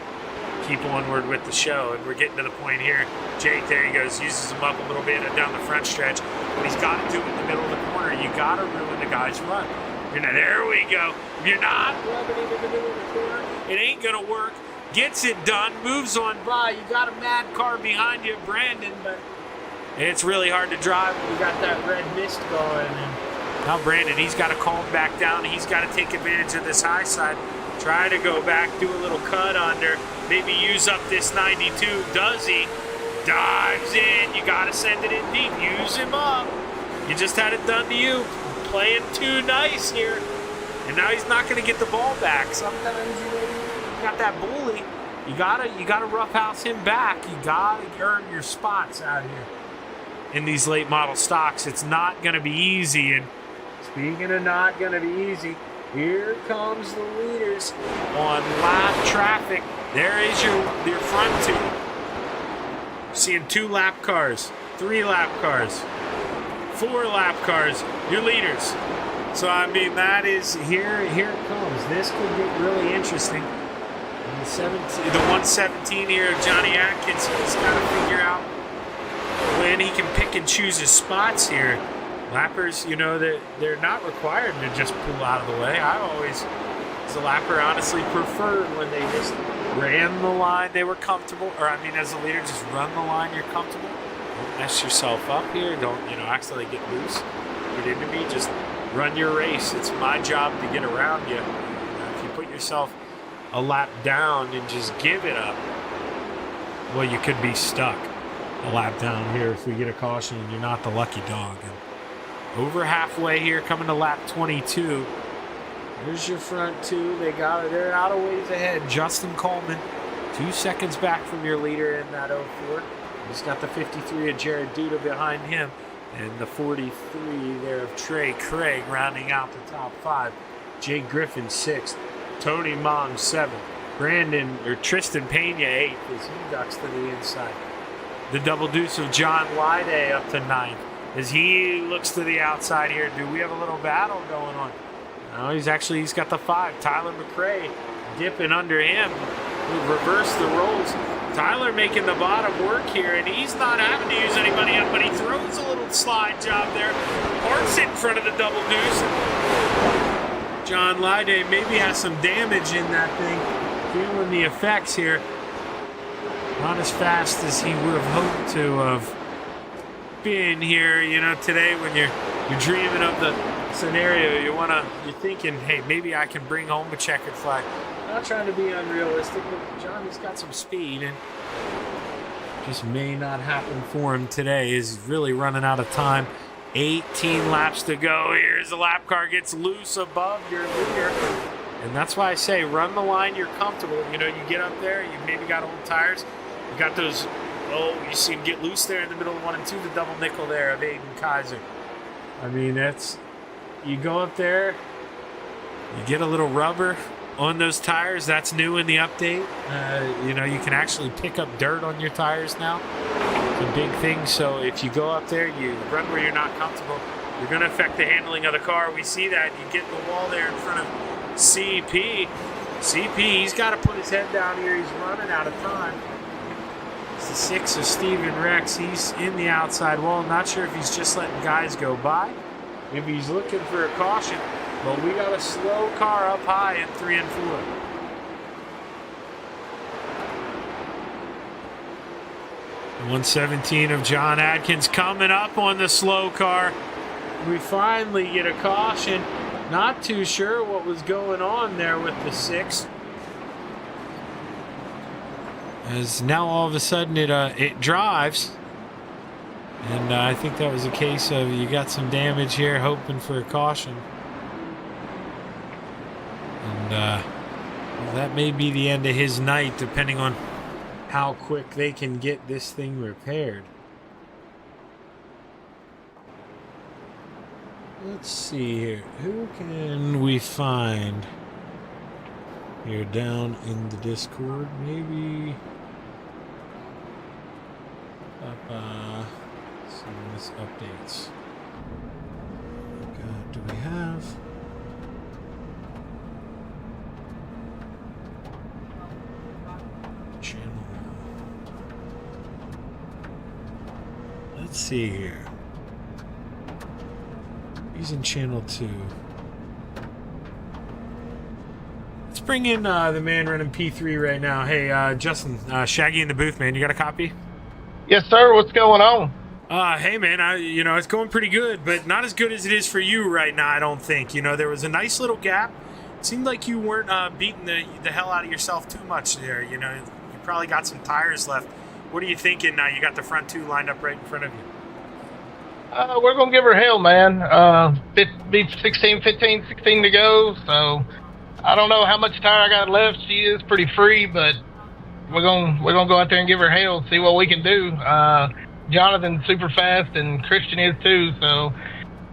keep onward with the show. And we're getting to the point here. Jake, there he goes, uses him up a little bit down the front stretch. But he's got to do it in the middle of the corner. You got to ruin the guy's run. There we go. If you're not rubbing it in the middle of the corner, it ain't going to work. Gets it done, moves on by. You got a mad car behind you, Brandon, but it's really hard to drive when you got that red mist going. And now Brandon, he's got to calm back down. He's got to take advantage of this high side. Try to go back, do a little cut under. Maybe use up this 92. Does he? Dives in. You got to send it in deep. Use him up. You just had it done to you. Playing too nice here. And now he's not going to get the ball back. Sometimes you got that bully. You gotta roughhouse him back. You gotta earn your spots out here in these late model stocks. It's not going to be easy. And speaking of not going to be easy, here comes the leaders on lap traffic. There is your front two. Seeing 2 lap cars, 3 lap cars, 4 lap cars, your leaders. So, I mean, that is, here it comes. This could get really interesting. The 117 here, Johnny Atkins, he's got to figure out when he can pick and choose his spots here. Lappers, you know, they're not required to just pull out of the way. I always, as a lapper, honestly preferred when they just ran the line, they were comfortable. Or, I mean, as a leader, just run the line, you're comfortable. Don't mess yourself up here. Don't, you know, accidentally get loose. Get into me, just run your race. It's my job to get around you. If you put yourself a lap down and just give it up, well, you could be stuck a lap down here if we get a caution and you're not the lucky dog. And over halfway here, coming to lap 22. There's your front 2. They're out a ways ahead. Justin Coleman, 2 seconds back from your leader in that 04. He's got the 53 of Jared Duda behind him, and the 43 there of Trey Craig rounding out the top 5. Jay Griffin 6th. Tony Mong 7th. Tristan Pena 8th as he ducks to the inside. The double deuce of John Lyday up to 9th as he looks to the outside here. Do we have a little battle going on? No, he's got the 5. Tyler McRae dipping under him. We'll reverse the roles. Tyler making the bottom work here, and he's not having to use anybody up, but he throws a little slide job there. Parks in front of the double deuce. John Lyday maybe has some damage in that thing. Feeling the effects here. Not as fast as he would have hoped to have been here, you know, today when you're dreaming of the scenario. You're thinking, hey, maybe I can bring home a checkered flag. Not trying to be unrealistic, but Johnny's got some speed and just may not happen for him today. He's really running out of time. 18 laps to go. Here's the lap car gets loose above your leader. And that's why I say run the line you're comfortable. You know, you get up there, you maybe got old tires. You got those, you see him get loose there in the middle of 1 and 2, the double nickel there of Aiden Kaiser. I mean, you go up there, you get a little rubber on those tires. That's new in the update. You know, you can actually pick up dirt on your tires now. It's a big thing. So if you go up there, you run where you're not comfortable, you're going to affect the handling of the car. We see that. You get in the wall there in front of CP. CP, he's got to put his head down here. He's running out of time. It's the 6 of Steven Rex. He's in the outside wall. Not sure if he's just letting guys go by. Maybe he's looking for a caution. But we got a slow car up high in 3 and 4. The 117 of John Adkins coming up on the slow car. We finally get a caution. Not too sure what was going on there with the 6. As now all of a sudden it drives. And I think that was a case of you got some damage here, hoping for a caution. And well, that may be the end of his night, depending on how quick they can get this thing repaired. Let's see here. Who can we find here down in the Discord? Maybe see when this updates. God, do we have? Channel. Let's see here. He's in channel 2. Let's bring in the man running P3 right now. Hey, Justin, Shaggy in the booth, man. You got a copy? Yes, sir. What's going on? Hey, man. It's going pretty good, but not as good as it is for you right now, I don't think. You know, there was a nice little gap. It seemed like you weren't beating the hell out of yourself too much there. You know, you probably got some tires left. What are you thinking now? You got the front 2 lined up right in front of you. We're going to give her hell, man. 16 to go, so I don't know how much tire I got left. She is pretty free, but we're going to go out there and give her hell, see what we can do. Jonathan's super fast, and Christian is too, so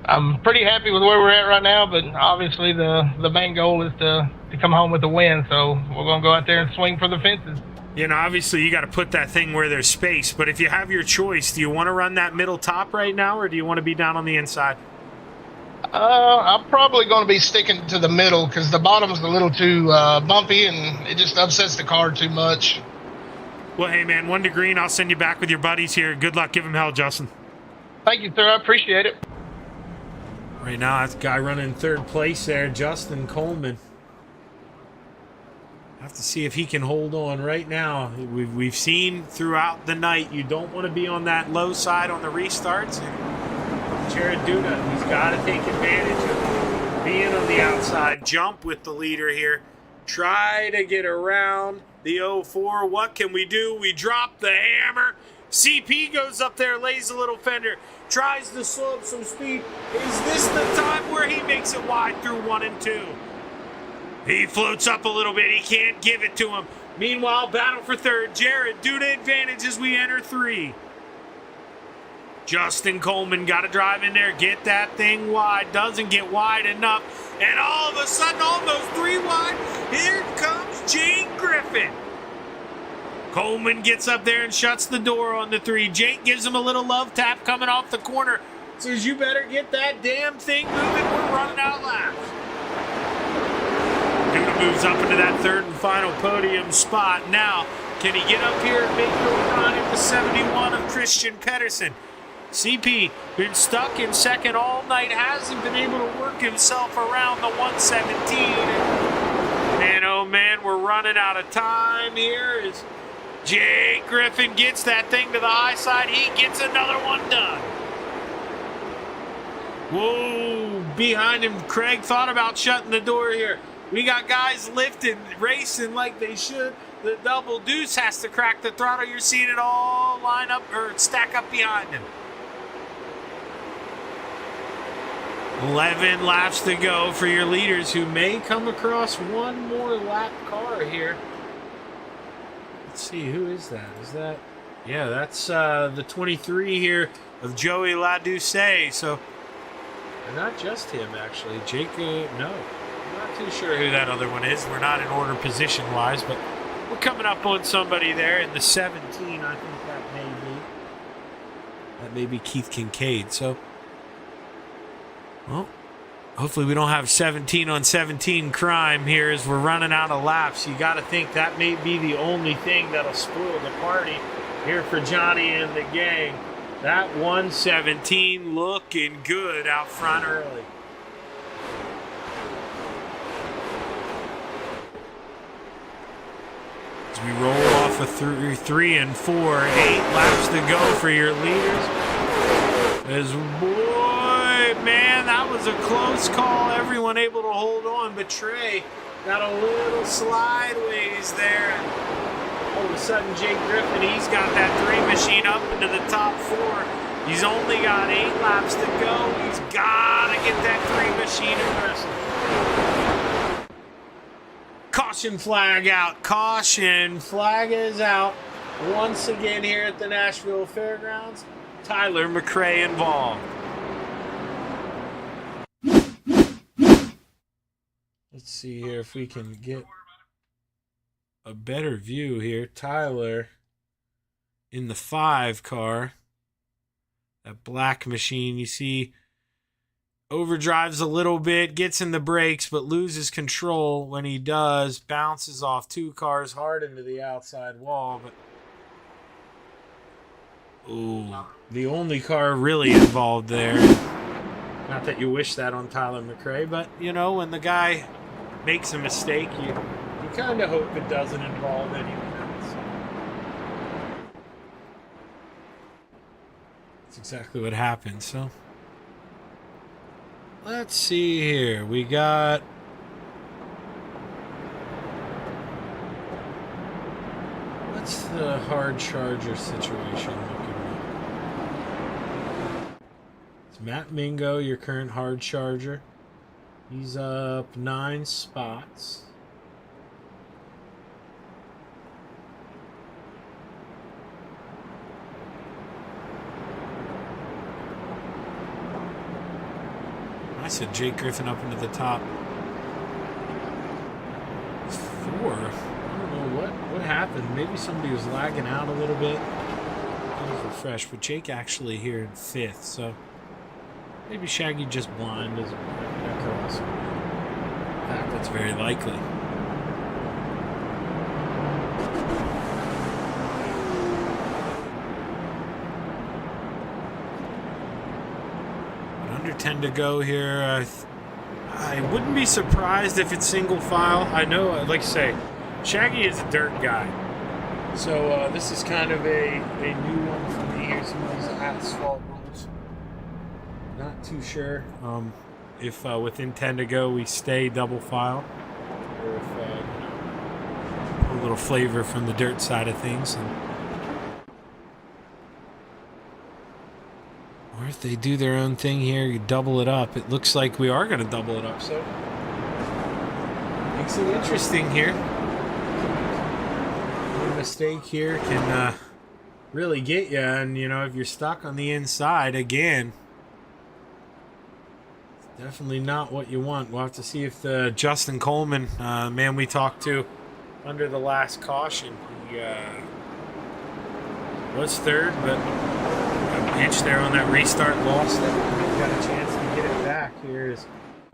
I'm pretty happy with where we're at right now, but obviously the main goal is to come home with a win, so we're going to go out there and swing for the fences. You know, obviously you got to put that thing where there's space, but if you have your choice, do you want to run that middle top right now, or do you want to be down on the inside? I'm probably going to be sticking to the middle because the bottom's a little too bumpy and it just upsets the car too much. Well, hey, man, 1 to green. I'll send you back with your buddies here. Good luck. Give him hell, Justin. Thank you, sir. I appreciate it. Right now, that's the guy running third place there, Justin Coleman. Have to see if he can hold on right now. We've seen throughout the night you don't want to be on that low side on the restarts. And Jared Duda, he's got to take advantage of being on the outside. Jump with the leader here. Try to get around the 04. What can we do? We drop the hammer. CP goes up there, lays a little fender, tries to slow up some speed. Is this the time where he makes it wide through 1 and 2? He floats up a little bit. He can't give it to him. Meanwhile, battle for third. Jared Duda advantage as we enter 3. Justin Coleman got to drive in there, get that thing wide. Doesn't get wide enough. And all of a sudden, almost 3 wide. Here comes Jake Griffin. Coleman gets up there and shuts the door on the 3. Jake gives him a little love tap coming off the corner. Says, you better get that damn thing moving. We're running out of laps. Duda moves up into that third and final podium spot. Now, can he get up here and make the run at the 71 of Christian Pedersen? CP been stuck in second all night, hasn't been able to work himself around the 117. And oh man, we're running out of time here as Jake Griffin gets that thing to the high side. He gets another one done. Whoa, behind him, Craig thought about shutting the door here. We got guys lifting, racing like they should. The double deuce has to crack the throttle. You're seeing it all line up or stack up behind him. 11 laps to go for your leaders who may come across one more lap car here. Let's see, who is that? Is that... Yeah, that's the 23 here of Joey LaDuce. So, not just him, actually. Jacob, no. I'm not too sure who that other one is. We're not in order position-wise, but we're coming up on somebody there in the 17, I think that may be. That may be Keith Kincaid. So, well, hopefully we don't have 17 on 17 crime here as we're running out of laps. You got to think that may be the only thing that'll spoil the party here for Johnny and the gang. That 117 looking good out front early. As we roll off a 3 and 4, 8 laps to go for your leaders. As boy, man, that was a close call. Everyone able to hold on, but Trey got a little slideways there. All of a sudden, Jake Griffin, he's got that 3 machine up into the top 4. He's only got 8 laps to go. He's got to get that 3 machine aggressive. Caution flag out. Caution flag is out once again here at the Nashville Fairgrounds. Tyler McRae involved. Let's see here if we can get a better view here. Tyler in the 5 car. That black machine, you see, overdrives a little bit, gets in the brakes, but loses control when he does. Bounces off 2 cars hard into the outside wall. But ooh, the only car really involved there. Not that you wish that on Tyler McRae, but, you know, when the guy makes a mistake, you kind of hope it doesn't involve anyone else. That's exactly what happened, so... Let's see here. We got... What's the hard charger situation looking like? It's Matt Mingo, your current hard charger. He's up 9 spots. I said Jake Griffin up into the top 4. I don't know what what happened? Maybe somebody was lagging out a little bit. It was refreshed, but Jake actually here in 5th, so maybe Shaggy just blind as across. In fact, that's very likely. Under 10 to go here. I wouldn't be surprised if it's single file. I know, like I say, Shaggy is a dirt guy. So this is kind of a new one for me. Here's some of these asphalt rules. Not too sure if within 10 to go we stay double file, or if a little flavor from the dirt side of things. Or if they do their own thing here, you double it up. It looks like we are going to double it up, so makes it interesting here. One mistake here can really get you, and if you're stuck on the inside again, it's definitely not what you want. We'll have to see if the Justin Coleman man we talked to under the last caution, he was 3rd, but pitch there on that restart, lost it. Got a chance to get it back. Here's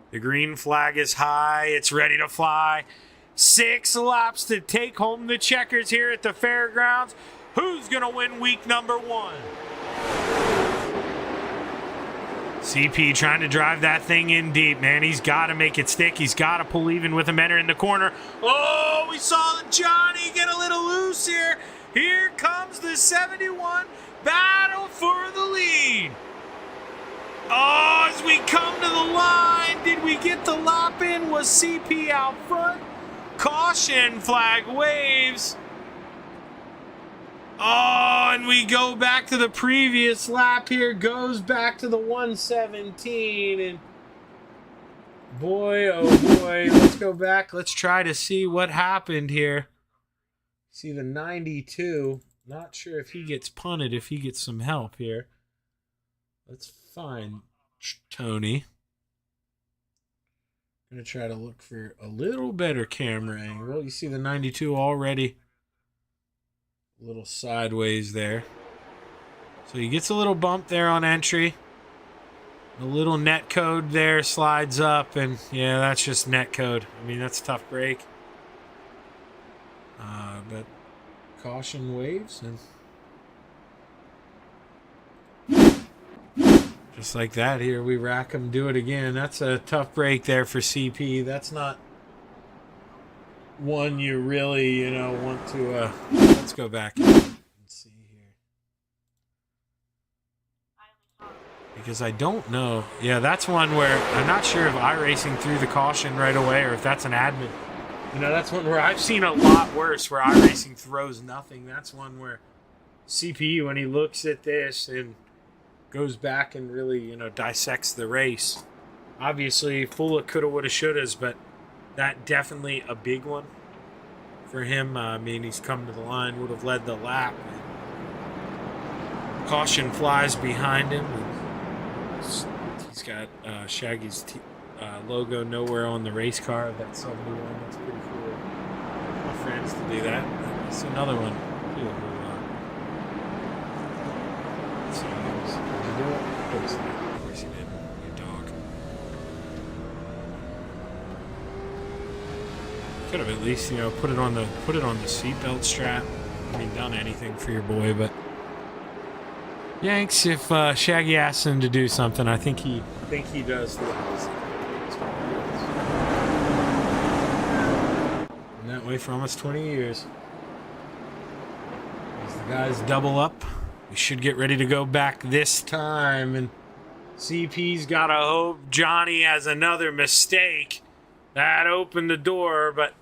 the green flag is high. It's ready to fly. 6 laps to take home the checkers here at the fairgrounds. Who's going to win week number 1? CP trying to drive that thing in deep, man. He's got to make it stick. He's got to pull even with him entering the corner. Oh, we saw Johnny get a little loose here. Here comes the 71. Battle for the lead. Oh, as we come to the line, did we get the lap in? Was CP out front? Caution flag waves. Oh, and we go back to the previous lap here. Goes back to the 117. And boy, oh boy, let's go back. Let's try to see what happened here. See the 92. Not sure if he gets punted, if he gets some help here. Let's find Tony. Gonna try to look for a little better camera angle. You see the 92 already a little sideways there. So he gets a little bump there on entry. A little net code there slides up, and yeah, that's just net code. I mean, that's a tough break. But caution waves, and just like that here we rack him, do it again. That's a tough break there for CP. That's not one you really want to let's go back and see here, because I don't know. Yeah, that's one where I'm not sure if iRacing threw the caution right away or if that's an admin. That's one where I've seen a lot worse, where iRacing throws nothing. That's one where CP, when he looks at this and goes back and really, dissects the race. Obviously, full of coulda, woulda, shouldas, but that definitely a big one for him. I mean, he's come to the line, would have led the lap. Caution flies behind him. He's got Shaggy's logo nowhere on the race car of that 71. That's pretty cool. My friends to do that. It's another one. Let's see. Did you do it? Of course you did. You dog. Could have at least put it on the seatbelt strap. I mean, done anything for your boy, but Yanks, if Shaggy asks him to do something, I think he does the opposite. Been that way for almost 20 years. As the guys double up, we should get ready to go back this time, and CP's got to hope Johnny has another mistake. That opened the door, but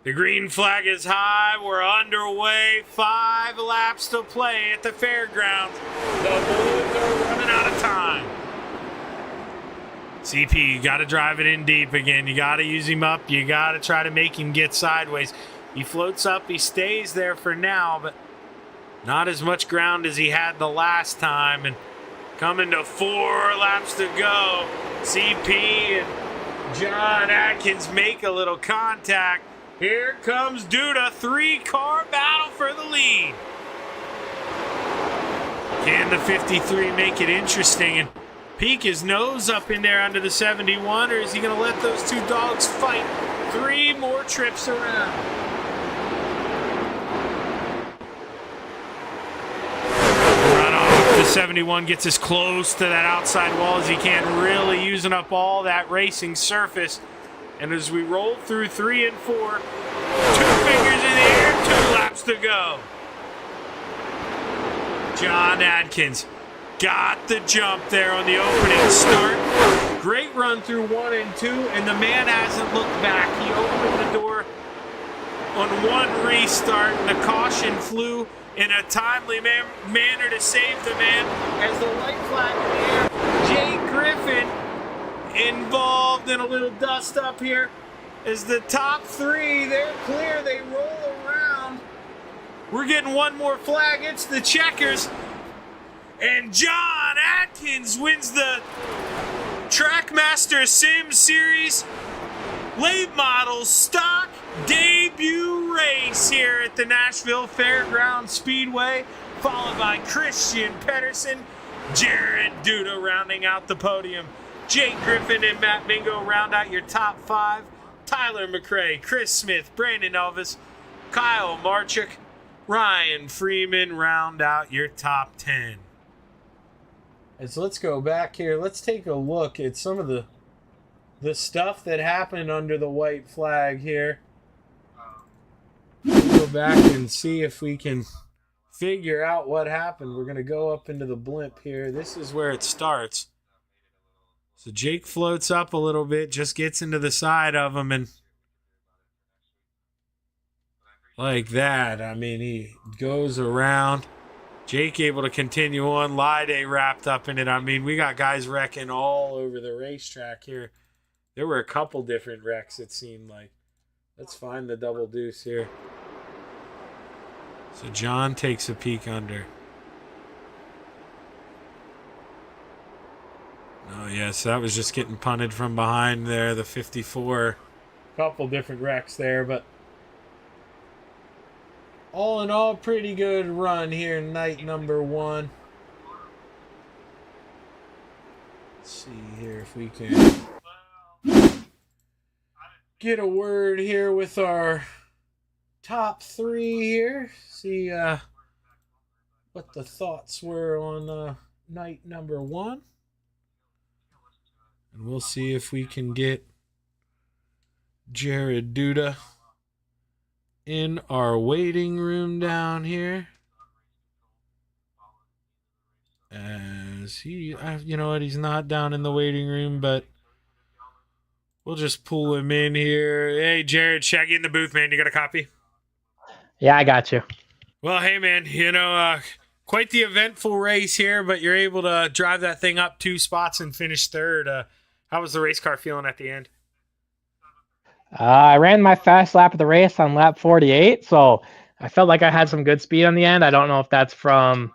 the green flag is high. We're underway. 5 laps to play at the fairgrounds. The Bulls are running out of time. CP, you got to drive it in deep again. You got to use him up. You got to try to make him get sideways. He floats up. He stays there for now, but not as much ground as he had the last time. And coming to 4 laps to go, CP and John Atkins make a little contact. Here comes Duda, 3-car battle for the lead. Can the 53 make it interesting and peek his nose up in there under the 71, or is he going to let those two dogs fight 3 more trips around? Run off. The 71 gets as close to that outside wall as he can, really using up all that racing surface. And as we roll through 3 and 4, 2 fingers in the air, 2 laps to go. John Adkins got the jump there on the opening start. Great run through 1 and 2, and the man hasn't looked back. He opened the door on 1 restart, and the caution flew in a timely manner to save the man as the white flag in the air. Jay Griffin involved in a little dust up here as the top 3, they're clear, they roll around. We're getting 1 more flag, it's the checkers, and John Atkins wins the Trackmaster Sim Series late model stock debut race here at the Nashville Fairgrounds Speedway, followed by Christian Pedersen, Jared Duda rounding out the podium. Jake Griffin and Matt Mingo round out your top 5. Tyler McRae, Chris Smith, Brandon Elvis, Kyle Marchuk, Ryan Freeman round out your top 10. So let's go back here. Let's take a look at some of the stuff that happened under the white flag here. We'll go back and see if we can figure out what happened. We're going to go up into the blimp here. This is where it starts. So Jake floats up a little bit, just gets into the side of him, and like that. I mean, he goes around. Jake able to continue on. Lide wrapped up in it. I mean, we got guys wrecking all over the racetrack here. There were a couple different wrecks, it seemed like. Let's find the double deuce here. So John takes a peek under. Oh, yes, that was just getting punted from behind there, the 54. Couple different wrecks there, but all in all, pretty good run here, night number 1. Let's see here if we can get a word here with our top 3 here. See what the thoughts were on night number 1. And we'll see if we can get Jared Duda in our waiting room down here. As he, you know what, he's not down in the waiting room, but we'll just pull him in here. Hey, Jared, Shaggy in the booth, man. You got a copy? Yeah, I got you. Well, hey, man, you know, quite the eventful race here, but you're able to drive that thing up 2 spots and finish 3rd. How was the race car feeling at the end? I ran my fast lap of the race on lap 48, so I felt like I had some good speed on the end. I don't know if that's from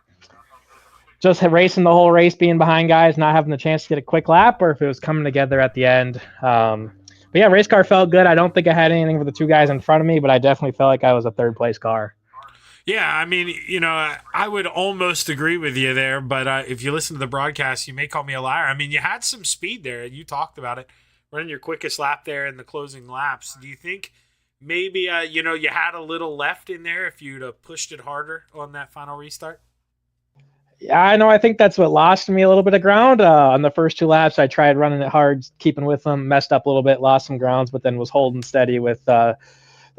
just racing the whole race, being behind guys, not having the chance to get a quick lap, or if it was coming together at the end. But yeah, race car felt good. I don't think I had anything for the 2 guys in front of me, but I definitely felt like I was a 3rd place car. Yeah, I mean, you know, I would almost agree with you there, but if you listen to the broadcast, you may call me a liar. I mean, you had some speed there, and you talked about it, running your quickest lap there in the closing laps. Do you think maybe, you know, you had a little left in there if you'd have pushed it harder on that final restart? Yeah, I know. I think that's what lost me a little bit of ground. On the first 2 laps, I tried running it hard, keeping with them, messed up a little bit, lost some grounds, but then was holding steady with the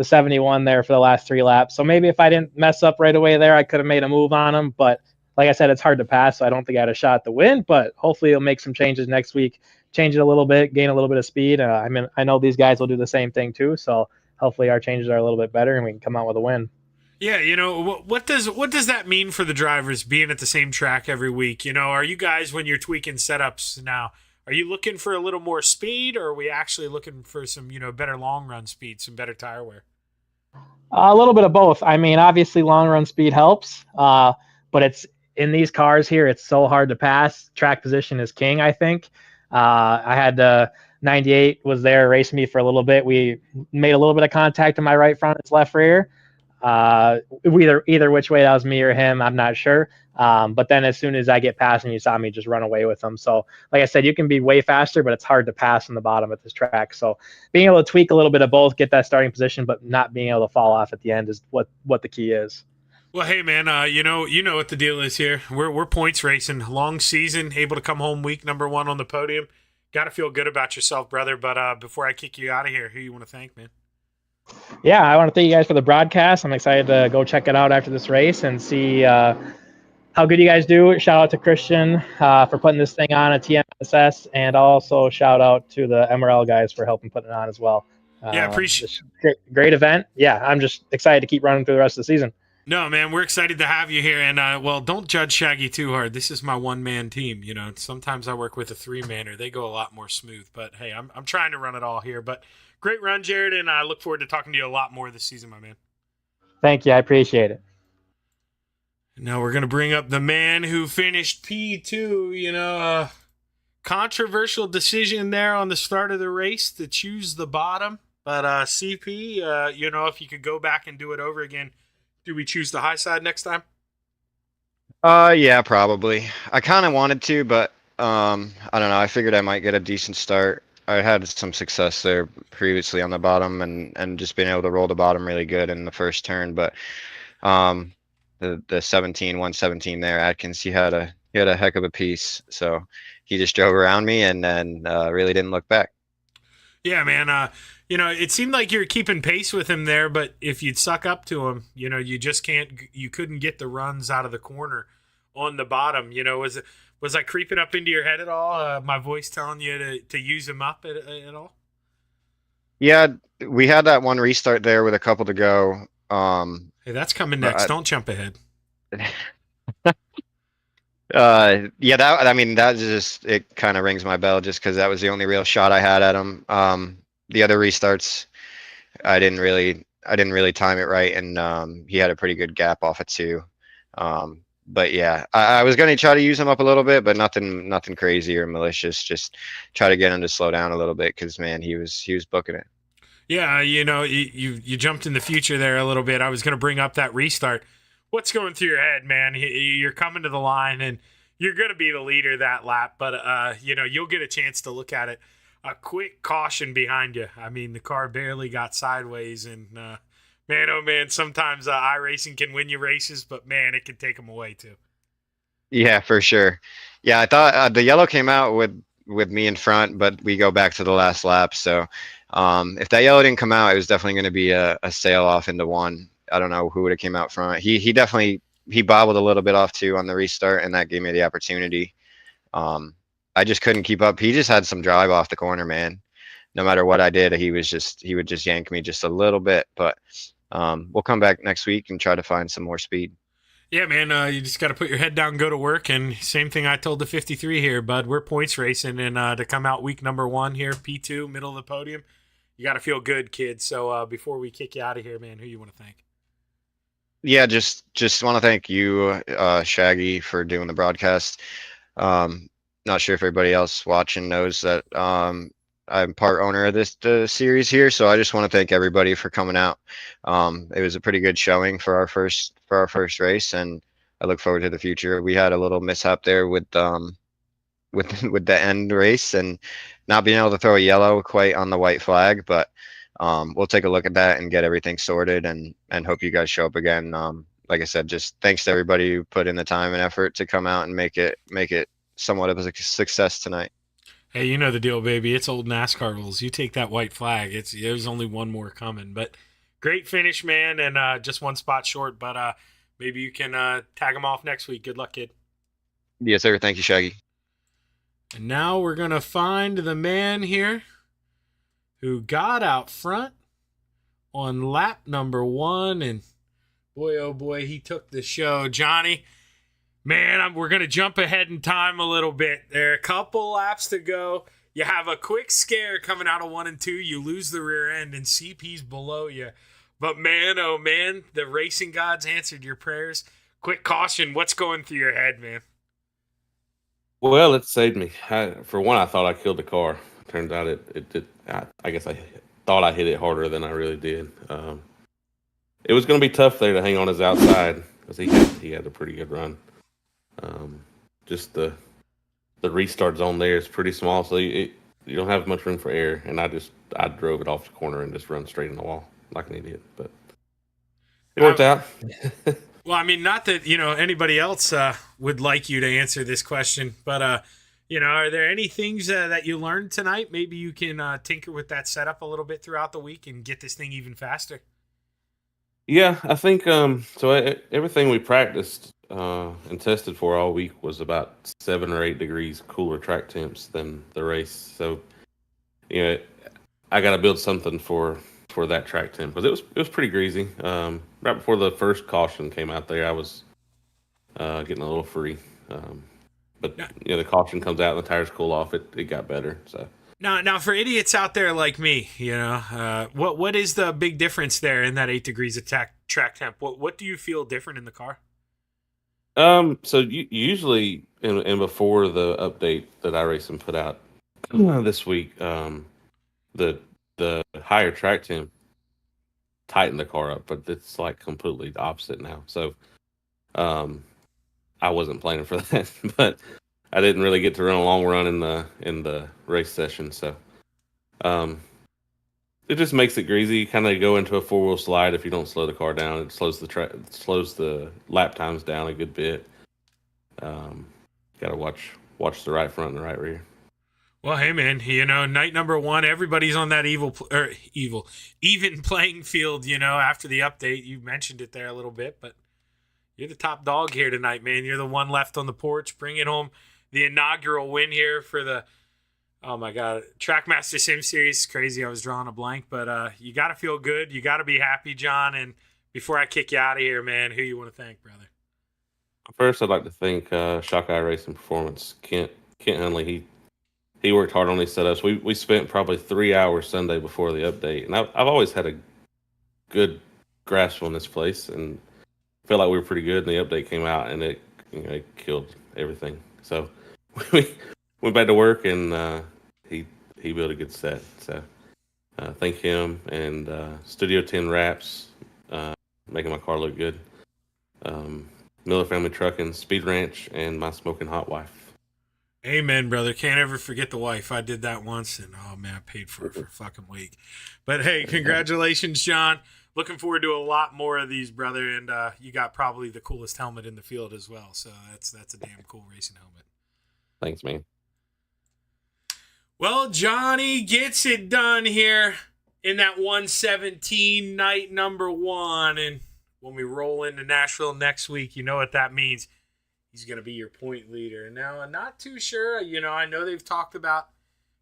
71 there for the last 3 laps. So maybe if I didn't mess up right away there, I could have made a move on him. But like I said, it's hard to pass, so I don't think I had a shot to win. But hopefully he'll make some changes next week, change it a little bit, gain a little bit of speed. I mean, I know these guys will do the same thing too. So hopefully our changes are a little bit better and we can come out with a win. Yeah, you know, what does that mean for the drivers being at the same track every week? You know, are you guys, when you're tweaking setups now, are you looking for a little more speed, or are we actually looking for some, you know, better long run speed, some better tire wear? A little bit of both. I mean, obviously long run speed helps, but it's in these cars here, it's so hard to pass. Track position is king, I think. I had to 98 was there racing me for a little bit. We made a little bit of contact in my right front, his left rear. Either which way, that was me or him, I'm not sure. But then as soon as I get past him, you saw me just run away with him. So like I said, you can be way faster, but it's hard to pass on the bottom at this track. So being able to tweak a little bit of both, get that starting position, but not being able to fall off at the end is what the key is. Well, hey man, you know what the deal is here. We're points racing, long season, able to come home week number 1 on the podium. Got to feel good about yourself, brother. But before I kick you out of here, who you want to thank, man? Yeah, I want to thank you guys for the broadcast. I'm excited to go check it out after this race and see how good you guys do. Shout out to Christian for putting this thing on at TMSS, and also shout out to the MRL guys for helping put it on as well. Yeah, appreciate great event. Yeah, I'm just excited to keep running through the rest of the season. No, man, we're excited to have you here. And, well, don't judge Shaggy too hard. This is my one-man team. You know, sometimes I work with a 3-manner. They go a lot more smooth. But, hey, I'm trying to run it all here. But great run, Jared, and I look forward to talking to you a lot more this season, my man. Thank you. I appreciate it. Now we're going to bring up the man who finished P2, you know, controversial decision there on the start of the race to choose the bottom. But CP, you know, if you could go back and do it over again, do we choose the high side next time? Yeah, probably. I kind of wanted to, but I don't know. I figured I might get a decent start. I had some success there previously on the bottom, and just being able to roll the bottom really good in the first turn. But the 117 there, Atkins, he had a heck of a piece. So he just drove around me and then really didn't look back. Yeah, man. You know, it seemed like you were keeping pace with him there, but if you'd suck up to him, you know, you couldn't get the runs out of the corner on the bottom. You know, was I creeping up into your head at all? My voice telling you to use him up at all? Yeah, we had that one restart there with a couple to go. Hey, that's coming next. Don't jump ahead. Yeah, that just, it kind of rings my bell just because that was the only real shot I had at him. The other restarts, I didn't really time it right, and he had a pretty good gap off it too. But yeah, I was going to try to use him up a little bit, but nothing crazy or malicious. Just try to get him to slow down a little bit because, man, he was booking it. Yeah, you know, you jumped in the future there a little bit. I was going to bring up that restart. What's going through your head, man? You're coming to the line, and you're going to be the leader that lap, but you know, you'll get a chance to look at it. A quick caution behind you. I mean, the car barely got sideways, and man, oh man, sometimes iRacing can win you races, but man, it can take them away too. Yeah, for sure. Yeah, I thought the yellow came out with me in front, but we go back to the last lap. So if that yellow didn't come out, it was definitely going to be a sail off into one. I don't know who would have came out front. He definitely bobbled a little bit off too on the restart, and that gave me the opportunity. I just couldn't keep up. He just had some drive off the corner, man. No matter what I did, he would just yank me just a little bit. But we'll come back next week and try to find some more speed. Yeah, man, you just got to put your head down and go to work. And same thing I told the 53 here, bud. We're points racing, and to come out week number 1 here, P2, middle of the podium, you got to feel good, kid. So before we kick you out of here, man, who you want to thank? Yeah, just want to thank you, Shaggy, for doing the broadcast. Not sure if everybody else watching knows that I'm part owner of this series here, so I just want to thank everybody for coming out. It was a pretty good showing for our first race, and I look forward to the future. We had a little mishap there with the end race and not being able to throw a yellow quite on the white flag, but we'll take a look at that and get everything sorted, and hope you guys show up again. Like I said, just thanks to everybody who put in the time and effort to come out and make it somewhat of a success tonight. Hey, you know the deal, baby. It's old NASCAR rules. You take that white flag, there's only one more coming. But great finish, man, and just one spot short. But maybe you can tag them off next week. Good luck, kid. Yes, sir. Thank you, Shaggy. And now we're going to find the man here who got out front on lap number 1. And boy, oh boy, he took the show. Johnny, man, we're going to jump ahead in time a little bit. There are a couple laps to go. You have a quick scare coming out of 1 and 2. You lose the rear end, and CP's below you. But man, oh man, the racing gods answered your prayers. Quick caution, what's going through your head, man? Well, it saved me. For one, I thought I killed the car. turns out it did. I guess I thought I hit it harder than I really did. It was going to be tough there to hang on his outside because he had a pretty good run. Just the restart zone there is pretty small, so you don't have much room for air. And I drove it off the corner and just run straight in the wall like an idiot, but it worked out. Well, I mean, not that, anybody else would like you to answer this question, but, are there any things that you learned tonight? Maybe you can tinker with that setup a little bit throughout the week and get this thing even faster. Yeah, I think everything we practiced and tested for all week was about 7 or 8 degrees cooler track temps than the race. So, I got to build something for that track temp because it was pretty greasy. Right before the first caution came out there, I was getting a little free. But the caution comes out and the tires cool off. It got better. So now for idiots out there like me, what is the big difference there in that 8 degrees of track temp? What do you feel different in the car? So usually and before the update that iRacing put out this week, the higher track temp tightened the car up, but it's like completely the opposite now. So I wasn't planning for that, but I didn't really get to run a long run in the race session. So it just makes it greasy. You kind of go into a 4-wheel slide if you don't slow the car down. It slows the lap times down a good bit. Got to watch the right front and the right rear. Well, hey man, night number 1, everybody's on that even playing field. After the update, you mentioned it there a little bit, but you're the top dog here tonight, man. You're the one left on the porch, bringing home the inaugural win here for the, oh my God, Trackmaster Sim Series. Crazy, I was drawing a blank, but you got to feel good. You got to be happy, John. And before I kick you out of here, man, who you want to thank, brother? First, I'd like to thank Shock Eye Racing Performance. Kent Hunley, he worked hard on these setups. We spent probably 3 hours Sunday before the update, and I've always had a good grasp on this place, and felt like we were pretty good. And the update came out, and it killed everything. So we went back to work, and he built a good set. So thank him and Studio 10 Wraps, making my car look good. Miller Family Trucking, Speed Ranch, and my smoking hot wife. Amen, brother. Can't ever forget the wife. I did that once, and oh man, I paid for it for a fucking week. But hey, congratulations, John. Looking forward to a lot more of these, brother. And you got probably the coolest helmet in the field as well. So that's a damn cool racing helmet. Thanks, man. Well, Johnny gets it done here in that 117 night number 1, and when we roll into Nashville next week, you know what that means. He's going to be your point leader. And now I'm not too sure. I know they've talked about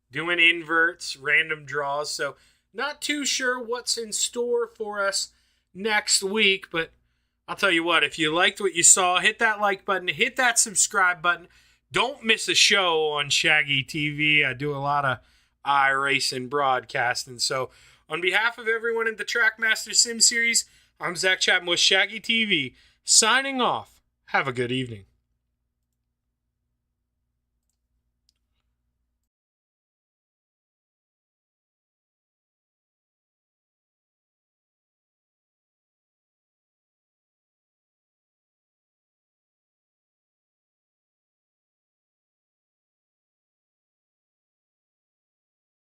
doing inverts, random draws. So not too sure what's in store for us next week. But I'll tell you what, if you liked what you saw, hit that like button, hit that subscribe button. Don't miss a show on Shaggy TV. I do a lot of iRacing broadcasting. So on behalf of everyone in the Trackmaster Sim Series, I'm Zach Chapman with Shaggy TV, signing off. Have a good evening.